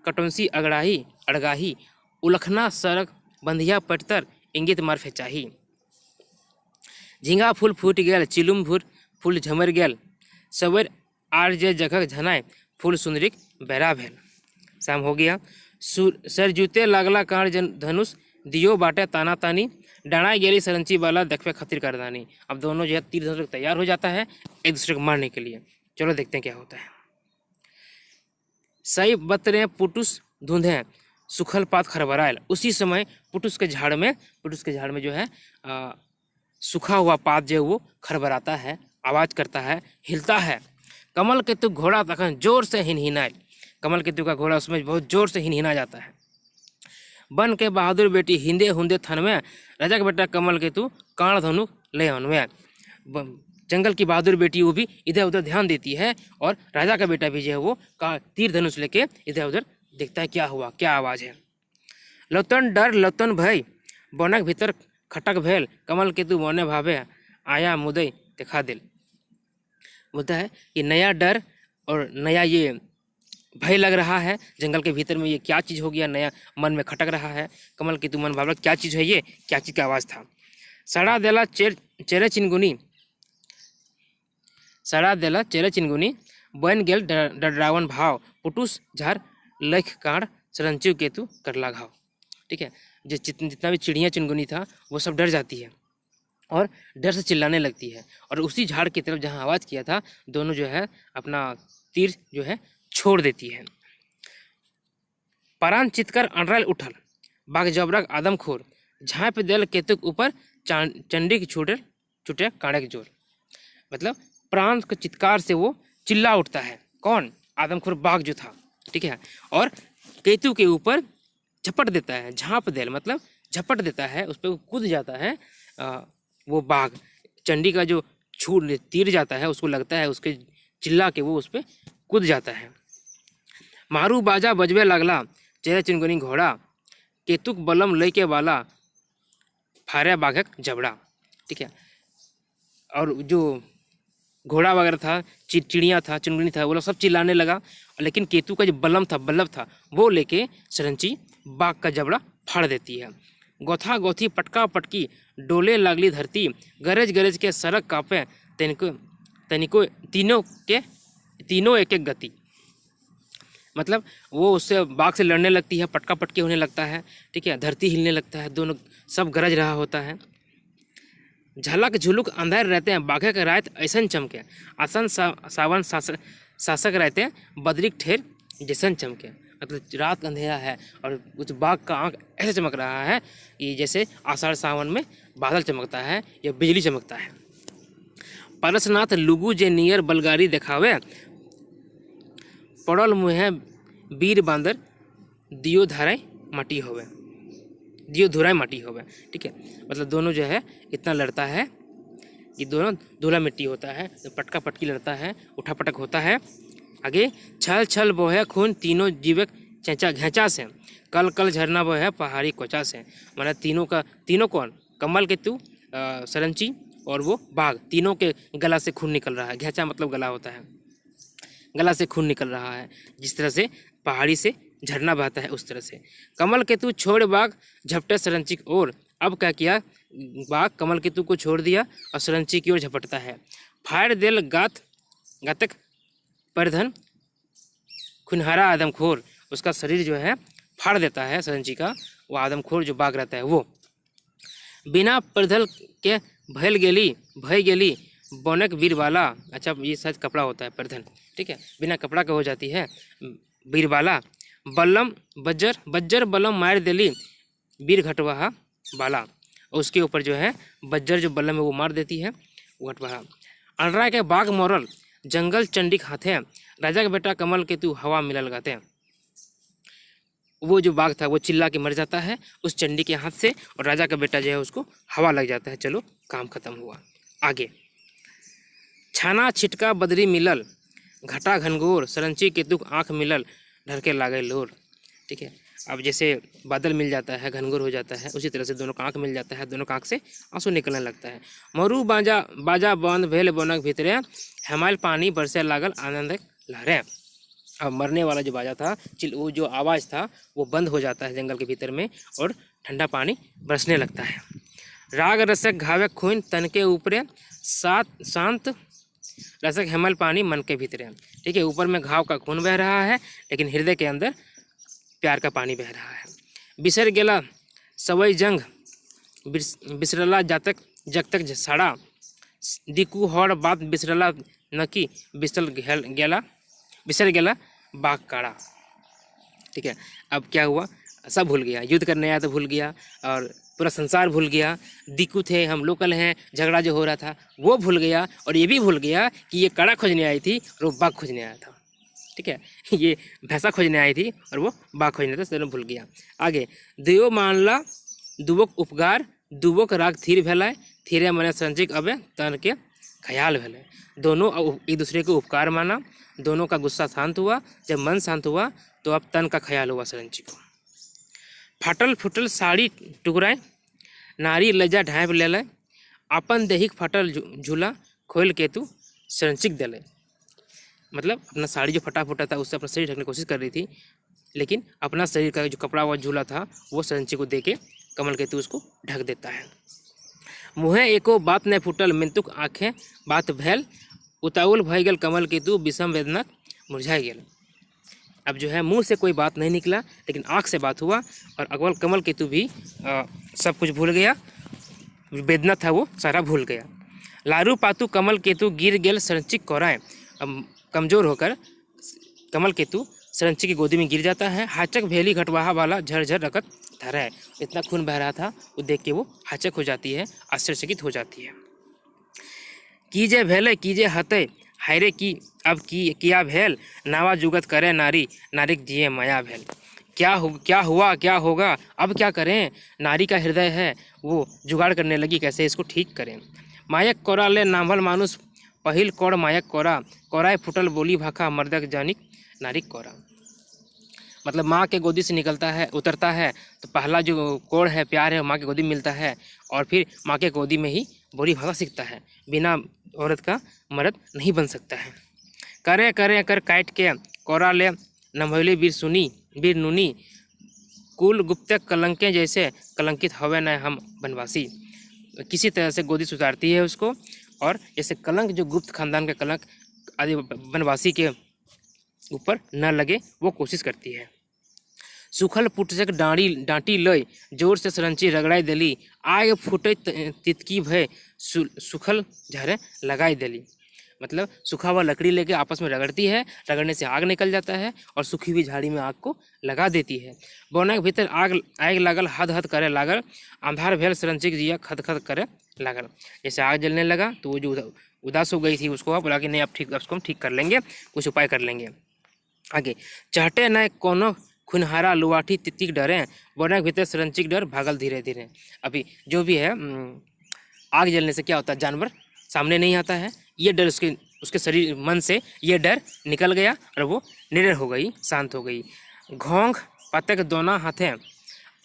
कटौंसी अगड़ाही अड़गाही, उलखना सरक बंधिया पटतर, इंगित मार फेचाही। झींगा फूल फूट गेल, चिलुम भूर फूल झमर गेल, सवेर आर जे जगह झनाय, फूल सुंदरिक बेरा भेल। शाम हो गया, सर जूते लागला कांड धनुष, दियो बाटे ताना तानी, डराई गेली सरंची वाला देखवे खातिर करदानी। अब दोनों जो है तीर धनुष तैयार हो जाता है एक दूसरे को मारने के लिए। चलो देखते हैं क्या होता है। सही बतरे पुटुस धुंधे, सुखल पात खरबरायल। उसी समय पुटुस के झाड़ में जो है सूखा हुआ पात जो है वो खरबराता है, आवाज़ करता है, हिलता है। कमल केतु घोड़ा तखन जोर से हिनहिनायल। कमल केतु का घोड़ा उसमें बहुत जोर से हिनहिना जाता है। बन के बहादुर बेटी हिंदे हुंदे थन में, राजा का बेटा कमल केतु काण धनुक ले में। जंगल की बहादुर बेटी वो भी इधर उधर ध्यान देती है, और राजा का बेटा भी जो है वो तीर धनुष लेके इधर उधर देखता है क्या हुआ, क्या आवाज़ है। लौतन डर लौतन भय, बनक भीतर खटक भेल, कमल केतु मोने भावे आया मुदय दिखा दिल। बोलता है कि नया डर और नया ये भय लग रहा है, जंगल के भीतर में ये क्या चीज़ हो गया, नया मन में खटक रहा है। कमल केतु मन भाव क्या चीज़ है, ये क्या चीज़ का आवाज़ था। सड़ा देला चेरे चिनगुनी, सड़ा देला चेरे चिनगुनी, बन गेल डरावन भाव, पुटुस झार लख काड़ सरंचू केतु करला घाव। ठीक है, जितना भी चिड़िया चिनगुनी था वो सब डर जाती है और डर से चिल्लाने लगती है, और उसी झाड़ की तरफ जहाँ आवाज़ किया था दोनों जो है अपना तीर जो है छोड़ देती है। परान चितकर अनरल उठल, बाघ जबरक आदमखोर, झाँप देल केतुक ऊपर चंडी की छूटे कांड़े के जोर। मतलब प्राण के चित्कार से वो चिल्ला उठता है, कौन? आदमखोर बाघ जो था, ठीक है, और केतु के ऊपर झपट देता है। झाँप देल मतलब झपट देता है, उस पर कूद जाता है। वो बाघ चंडी का जो तीर जाता है उसको लगता है, उसके चिल्ला के वो उस पर कूद जाता है। मारू बाजा बजबे लगला, चेहरे चिनगुनी घोड़ा, केतुक बलम लय के वाला, फारे बाघक जबड़ा। ठीक है, और जो घोड़ा वगैरह था, चिड़िया था, चिनगुनी था, वो लोग सब चिल्लाने लगा, लेकिन केतु का जो बल्लभ था वो लेके सरंची बाघ का जबड़ा फाड़ देती है। गोथा गोथी पटका पटकी, डोले लागली धरती, गरज गरज के सड़क कांपे, तनिको तीनों एक एक गति। मतलब वो उससे बाघ से लड़ने लगती है, पटका पटकी होने लगता है, ठीक है, धरती हिलने लगता है, दोनों सब गरज रहा होता है। झलक झुलुक अंधेर रहते हैं, बाघे के रात ऐसन चमके, आसन सावन शासक रहते हैं, बदरिक ठेर जैसन चमके। मतलब रात अंधेरा है और उस बाघ का आँख ऐसे चमक रहा है कि जैसे आषाढ़ सावन में बादल चमकता है या बिजली चमकता है। परसनाथ लुगू जे नियर बलगारी देखावे, पड़ल मुहे वीर बांदर, दियो धुराई माटी होवे। ठीक है, मतलब दोनों जो है इतना लड़ता है कि दोनों धूला मिट्टी होता है, पटका पटकी लड़ता है, उठा पटक होता है। आगे छल छल बोहे खून, तीनों जीवक चेंचा घेंचा से, कल कल झरना बोहे पहाड़ी कोचा से। मतलब तीनों कौन? कमल केतु, सरंची और वो बाघ, तीनों के गला से खून निकल रहा है। घेंचा मतलब गला होता है, गला से खून निकल रहा है, जिस तरह से पहाड़ी से झरना बहता है उस तरह से। कमल केतु छोड़ बाघ झपटे सरंची की ओर, अब क्या किया, बाघ कमल केतु को छोड़ दिया और सरंची की ओर झपटता है। फाड़ देल घातक परधन खुनहरा आदमखोर, उसका शरीर जो है फाड़ देता है सरंची का, वो आदमखोर जो बाघ रहता है वो। बिना परधल के भय गेली बोनक बीरबाला, अच्छा ये शायद कपड़ा होता है परधन, ठीक है, बिना कपड़ा का हो जाती है बीरबाला। बल्लम बज्जर बल्लम मार देली बीर घटवाहा बाला, उसके ऊपर जो है बज्जर जो बल्लम है वो मार देती है वो घटवाहा। अनरा के बाघ मोरल जंगल चंडी खाते, राजा का बेटा कमल केतु हवा मिलल गाते। वो जो बाघ था वो चिल्ला के मर जाता है उस चंडी के हाथ से, और राजा का बेटा जो है उसको हवा लग जाता है। चलो काम खत्म हुआ। आगे, छाना छिटका बदरी मिलल घटा घनघोर, सरंची केतुक आँख मिलल ढरके लागे लोर, ठीक है। अब जैसे बादल मिल जाता है, घनघोर हो जाता है, उसी तरह से दोनों का आँख मिल जाता है, दोनों का आँख से आंसू निकलने लगता है। मरु बाजा बंद भेल बनक भीतरे, हेमाल पानी बरसे लागल आनंद लहरे। अब मरने वाला जो बाजा था, वो जो आवाज़ था वो बंद हो जाता है जंगल के भीतर में, और ठंडा पानी बरसने लगता है। राग रसक घावे खून तन के ऊपरे, शांत रसक हेमल पानी मन के भीतरे, ठीक है। ऊपर में घाव का खून बह रहा है लेकिन हृदय के अंदर प्यार का पानी बह रहा है। बिसर गेला सवई जंग बिसरला जातक जगतक साड़ा, दिकू हौड़ बात बिसरला नकी बिसर गेला बाघ काड़ा, ठीक है। अब क्या हुआ, सब भूल गया, युद्ध करने आया तो भूल गया, और पूरा संसार भूल गया। दिक्कू थे, हम लोकल हैं, झगड़ा जो हो रहा था वो भूल गया, और ये भी भूल गया कि ये काड़ा खोजने आई थी और वो बाघ खोजने आया था, ठीक है। ये भैंसा खोजने आई थी और वो बाघ खोजने था, दोनों भूल गया। आगे, दियो मानला दुबोक उपकार, दुबोक राग थीर भेलाय, थीरे मने संचिक अबे तन के ख्याल भेलाय। दोनों एक दूसरे को उपकार माना, दोनों का गुस्सा शांत हुआ। जब मन शांत हुआ तो अब तन का ख्याल हुआ सरंची को। फाटल फुटल साड़ी टुकराए, नारी लजा ढाँप ले, अपन देहिक फाटल झूला खोल केतु सरंचिक दले। मतलब अपना साड़ी जो फटा फुटा था उससे अपना शरीर ढकने की कोशिश कर रही थी, लेकिन अपना शरीर का जो कपड़ा व झूला था वो सरंची को दे के कमल केतु उसको ढक देता है। मुँहे एको बात न फुटल मिंतुक आँखें बात भैल, उताउल भय गल कमल केतु विषम वेदना मुरझा गेल। अब जो है मुंह से कोई बात नहीं निकला लेकिन आँख से बात हुआ, और अकबल कमल केतु भी सब कुछ भूल गया, वेदना था वो सारा भूल गया। लारू पातू कमल केतु गिर गेल सरंचिक कोराए, अब कमज़ोर होकर कमल केतु सरंची की गोदी में गिर जाता है। हाचक भेली घटवाहा वाला झरझर रकत धरा है, इतना खून बह रहा था वो देख के वो हाचक हो जाती है, आश्चर्यचकित हो जाती है। कीजे भेले कीजे हते हायरे की अब की किया भेल, नावा जुगत करे नारी नारिक जिये माया भेल। क्या हुआ क्या होगा, अब क्या करें, नारी का हृदय है वो जुगाड़ करने लगी कैसे इसको ठीक करें। मायक कोरा ले नाभल मानुष पहिल कोड़ मायक कोरा, कोराए फुटल बोली भाखा मर्दक जानिक नारिक कोरा। मतलब माँ के गोदी से निकलता है उतरता है तो पहला जो कोड़ है प्यार है माँ के गोदी में मिलता है, और फिर माँ के गोदी में ही बोली भाषा सीखता है। बिना औरत का मर्द नहीं बन सकता है। करे करे कर काट के कोरा ले नमहली वीर नुनी, कुल गुप्त कलंके जैसे कलंकित हवे न हम बनवासी। किसी तरह से गोदी से उतारती है उसको, और जैसे कलंक जो गुप्त खानदान का कलंक आदि बनवासी के ऊपर न लगे वो कोशिश करती है। सुखल पुटक डांटी लय जोर से सरंची रगड़ाई देली, आग फूटे तितकी भय सुखल झरे लगाई देली। मतलब सूखा हुआ लकड़ी लेके आपस में रगड़ती है, रगड़ने से आग निकल जाता है और सूखी हुई झाड़ी में आग को लगा देती है। बौना के भीतर आग लागल हद हद करे लागल, अंधार भेल सरंचिक जिया खद खद करे लागल। जैसे आग जलने लगा तो वो जो उदास हो गई थी उसको बोला कि नहीं अब ठीक, उसको हम ठीक कर लेंगे, कुछ उपाय कर लेंगे। आगे, चहटे न कोनो खुनहारा लुवाठी तितिक डरे, बौना के भीतर सरंचिक डर भागल धीरे धीरे। अभी जो भी है आग जलने से क्या होता है, जानवर सामने नहीं आता है, ये डर उसके शरीर मन से ये डर निकल गया और वो निडर हो गई, शांत हो गई। घोंघ पतक दोना हाथे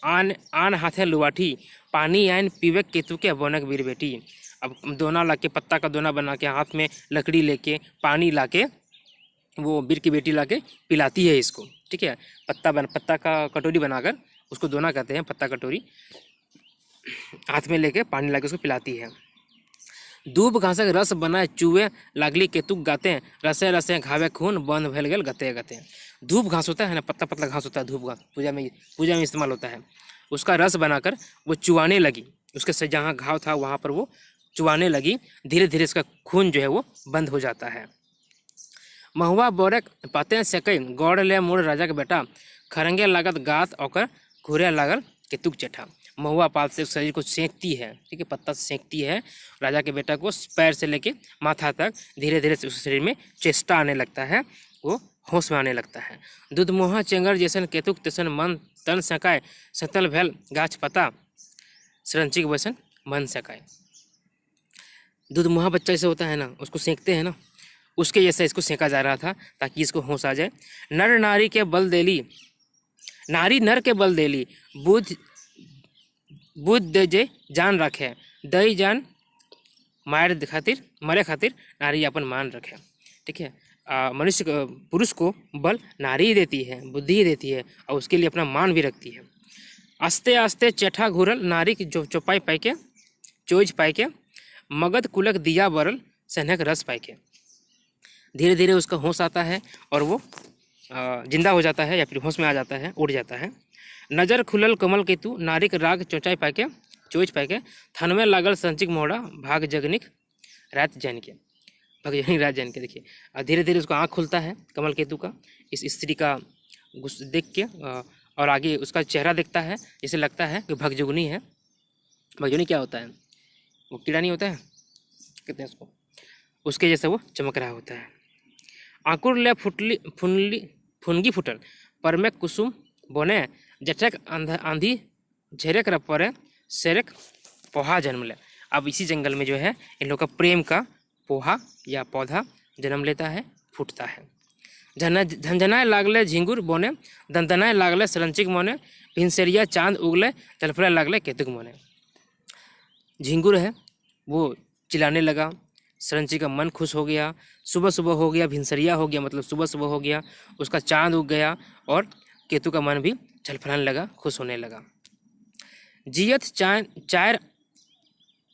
आन हाथे लुवाठी, पानी आन पीवे केतु के बोनक वीर बेटी। अब दोना लाके पत्ता का दोना बना के हाथ में लकड़ी लेके पानी लाके वो वीर की बेटी लाके पिलाती है इसको, ठीक है। पत्ता का कटोरी बनाकर उसको दोना कहते हैं, पत्ता कटोरी। हाथ में लेके पानी लाके उसको पिलाती है। दूब घासक रस बनाए चूहे लागली केतुक गाते, रसे रसे घावे खून बंद भेल गेल गते गते। धूप घास होता है ना, पतला पतला घास होता है, धूप घास पूजा में इस्तेमाल होता है। उसका रस बनाकर वो चुवाने लगी, उसके से जहाँ घाव था वहाँ पर वो चुवाने लगी। धीरे धीरे इसका खून जो है वो बंद हो जाता है। महुआ बोरे पाते सेकई गौड़ ले मोड़ राजा के बेटा, खरंगे लागत गात और घूरे लागल केतुक चेठा। महुआ पात से शरीर को सेंकती है, ठीक है, पत्ता से सेंकती है राजा के बेटा को, पैर से लेके माथा तक। धीरे धीरे उस शरीर में चेष्टा आने लगता है, वो होश में आने लगता है। दूध मुहा चेंगर जैसन केतुक तेसन मन तन सकाय, सतल भेल गाछ पता सरंचिक वैसन मन सकाय। दूध मुहा बच्चा जैसे होता है ना, उसको सेंकते हैं ना, उसके जैसा इसको सेंका जा रहा था ताकि इसको होश आ जाए। नर नारी के बल देली, नारी नर के बल देली, बुद्ध दे जे जान रखे, दई जान मार खातिर मरे खातिर नारी अपन मान रखे। ठीक है, मनुष्य पुरुष को बल नारी ही देती है, बुद्धि ही देती है, और उसके लिए अपना मान भी रखती है। आस्ते आस्ते चेठा घूरल नारी की जो चौपाई पाई के चोज पाई के, मगध कुलक दिया बरल सनक रस पाई के। धीरे धीरे उसका होश आता है और वो जिंदा हो जाता है या फिर होश में आ जाता है, उड़ जाता है। नजर खुलल कमल केतु नारिक राग चौचाई पाई के चोज पाई के, थन में लागल संचिक मोहड़ा भाग जगनिक रात जान के, भाग जगनिक रात जान के। देखिए धीरे धीरे उसका आँख खुलता है कमल केतु का, इस स्त्री का देख के, और आगे उसका चेहरा देखता है, जैसे लगता है कि भगजुगनी है। भगजुगनी क्या होता है? वो कीड़ा नहीं होता है, कहते हैं उसको, उसके जैसे वो चमक रहा होता है। आंकुर ले फुटली फुनगी फुटल पर में कुसुम बोने, जठक आंधी झेरक रपरे सेरक पोहा जन्म ले। अब इसी जंगल में जो है इन लोग का प्रेम का पोहा या पौधा जन्म लेता है, फूटता है। झंझनाए लागले झिंगुर बोने, दंदनाए लागले सरंचिक मोने, भिनसरिया चांद उगले चलफले लागले केतुक मोने। झिंगुर है वो चिल्लाने लगा, सरंची का मन खुश हो गया, सुबह सुबह हो गया, भिनसरिया हो गया मतलब सुबह सुबह हो गया, उसका चांद उग गया और केतु का मन भी छलफलाने लगा, खुश होने लगा। जियत चार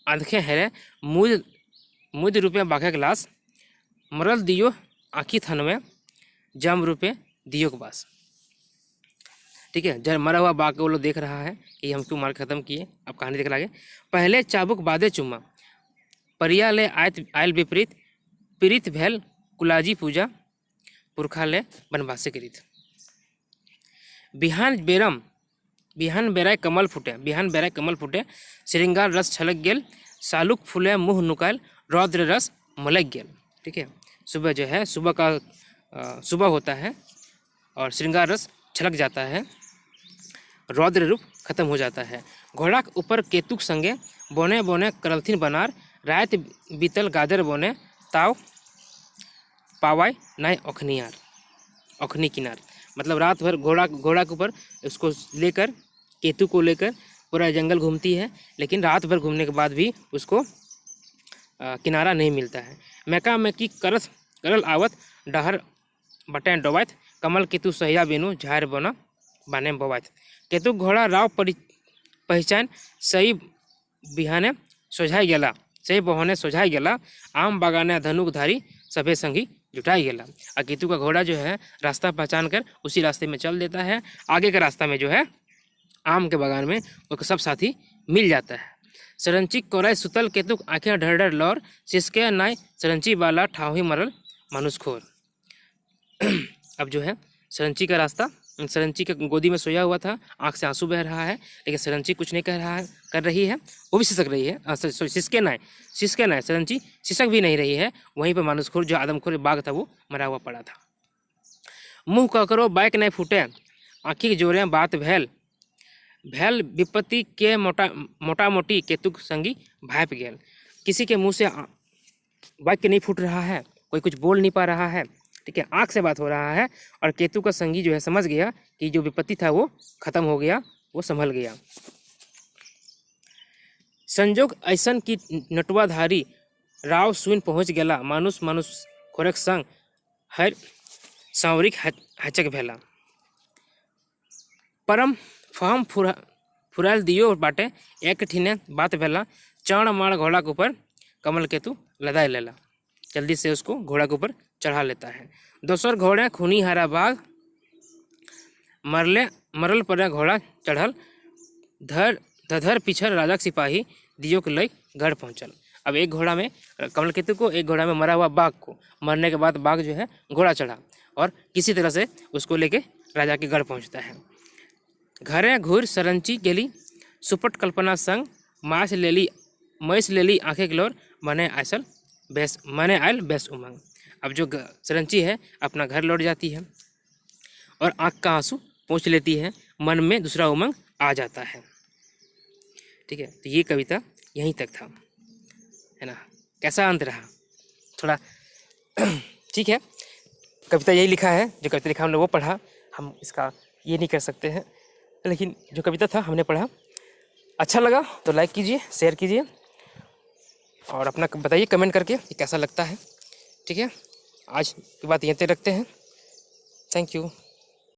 आंखें हेरे मुद रुपये बाघे गिलास, मरल दियो आँखी थन में जम रुपये दियो के पास। ठीक है, जब मरा हुआ बाघ को वो लोग देख रहा है कि हम क्यों मार खत्म किए। अब कहानी देख लागे। पहले चाबुक बादे चुम्मा, परिया ले आयल विपरीत, पीड़ित भेल कुलाजी पूजा, पुरखा ले बनवासी कृत। बिहान बेराय कमल फूटे, श्रृंगार रस छलक गेल, सालुक फूले मुँह नुकायल, रौद्र रस मलक गेल। ठीक है, सुबह जो है सुबह होता है और श्रृंगार रस छलक जाता है, रौद्र रूप खत्म हो जाता है। घोड़ा के ऊपर केतुक संगे बोने बोने करलथिन बनार, रात बीतल गाजर बोने ताव पावाय नाय ओखनी किनार। मतलब रात भर घोड़ा के ऊपर उसको लेकर, केतु को लेकर पूरा जंगल घूमती है, लेकिन रात भर घूमने के बाद भी उसको किनारा नहीं मिलता है। मैका मैकी करल आवत डहर बटें डोबात, कमल केतु सहिया बेनु झार बना बाने बोबात। केतु घोड़ा राव पहचान सही बिहाने सोझाई गेला, सही बहने सोझाई गेला, आम बागाने धनुकधारी सभे संगी जुटाई गेला। और केतु का घोड़ा जो है रास्ता पहचान कर उसी रास्ते में चल देता है। आगे का रास्ता में जो है आम के बागान में वो सब साथी मिल जाता है। सरंची कोराई सुतल केतुक आँखें ढर ढर लौर, सिसके नाय सरंची वाला ठाव ही मरल मानुषखोर। अब जो है सरंची का रास्ता, सरंची के गोदी में सोया हुआ था, आंख से आंसू बह रहा है, लेकिन सरंची कुछ नहीं कर रही है, वो भी सिसक रही है। सिसके नाय सरंची सिसक भी नहीं रही है। वहीं पर मानुषखोर जो आदमखोर बाघ था वो मरा हुआ पड़ा था। मुँह ककरो बैक नहीं फूटे, आँखी के जोरे बात भेल विपत्ति के मोटा मोटी केतुक संगी भाप गेल। किसी के मुँह से वाक्य नहीं फूट रहा है, कोई कुछ बोल नहीं पा रहा है, ठीक है, आँख से बात हो रहा है, और केतु का संगी जो है समझ गया कि जो विपत्ति था वो खत्म हो गया, वो संभल गया। संजोग ऐसन की नटुआधारी राव सुन पहुँच गेला, मानुष खोरक संग हर सांवरिक हचक भेला। परम फहम फुराल दियो बाटे एक ठीने बात भेला, चढ़ मार घोड़ा के ऊपर कमल केतु लदाए लेला। जल्दी से उसको घोड़ा के ऊपर चढ़ा लेता है। दोसर घोड़े खूनी हरा बाघ, मरल पर घोड़ा चढ़ल, धर पिछड़ राजा के सिपाही, दियो के लई गढ़ पहुंचल। अब एक घोड़ा में कमल केतु को, एक घोड़ा में मरा हुआ बाघ को। मरने के बाद बाघ जो है घोड़ा चढ़ा और किसी तरह से उसको लेके राजा के गढ़ पहुंचता है। घरे घूर सरंची गेली, सुपट कल्पना संग, मैस लेली आंखें ग्लोर, मने आयल बेस उमंग। अब जो सरंची है अपना घर लौट जाती है और आंख का आंसू पोंछ लेती है, मन में दूसरा उमंग आ जाता है। ठीक है, तो ये कविता यहीं तक था, है ना। कैसा अंत रहा थोड़ा ठीक है, कविता यही लिखा है, जो कविता लिखा हमने वो पढ़ा। हम इसका ये नहीं कर सकते हैं, लेकिन जो कविता था हमने पढ़ा। अच्छा लगा तो लाइक कीजिए, शेयर कीजिए और अपना बताइए कमेंट करके कि कैसा लगता है। ठीक है, आज की बात यहीं तक रखते हैं। Thank you.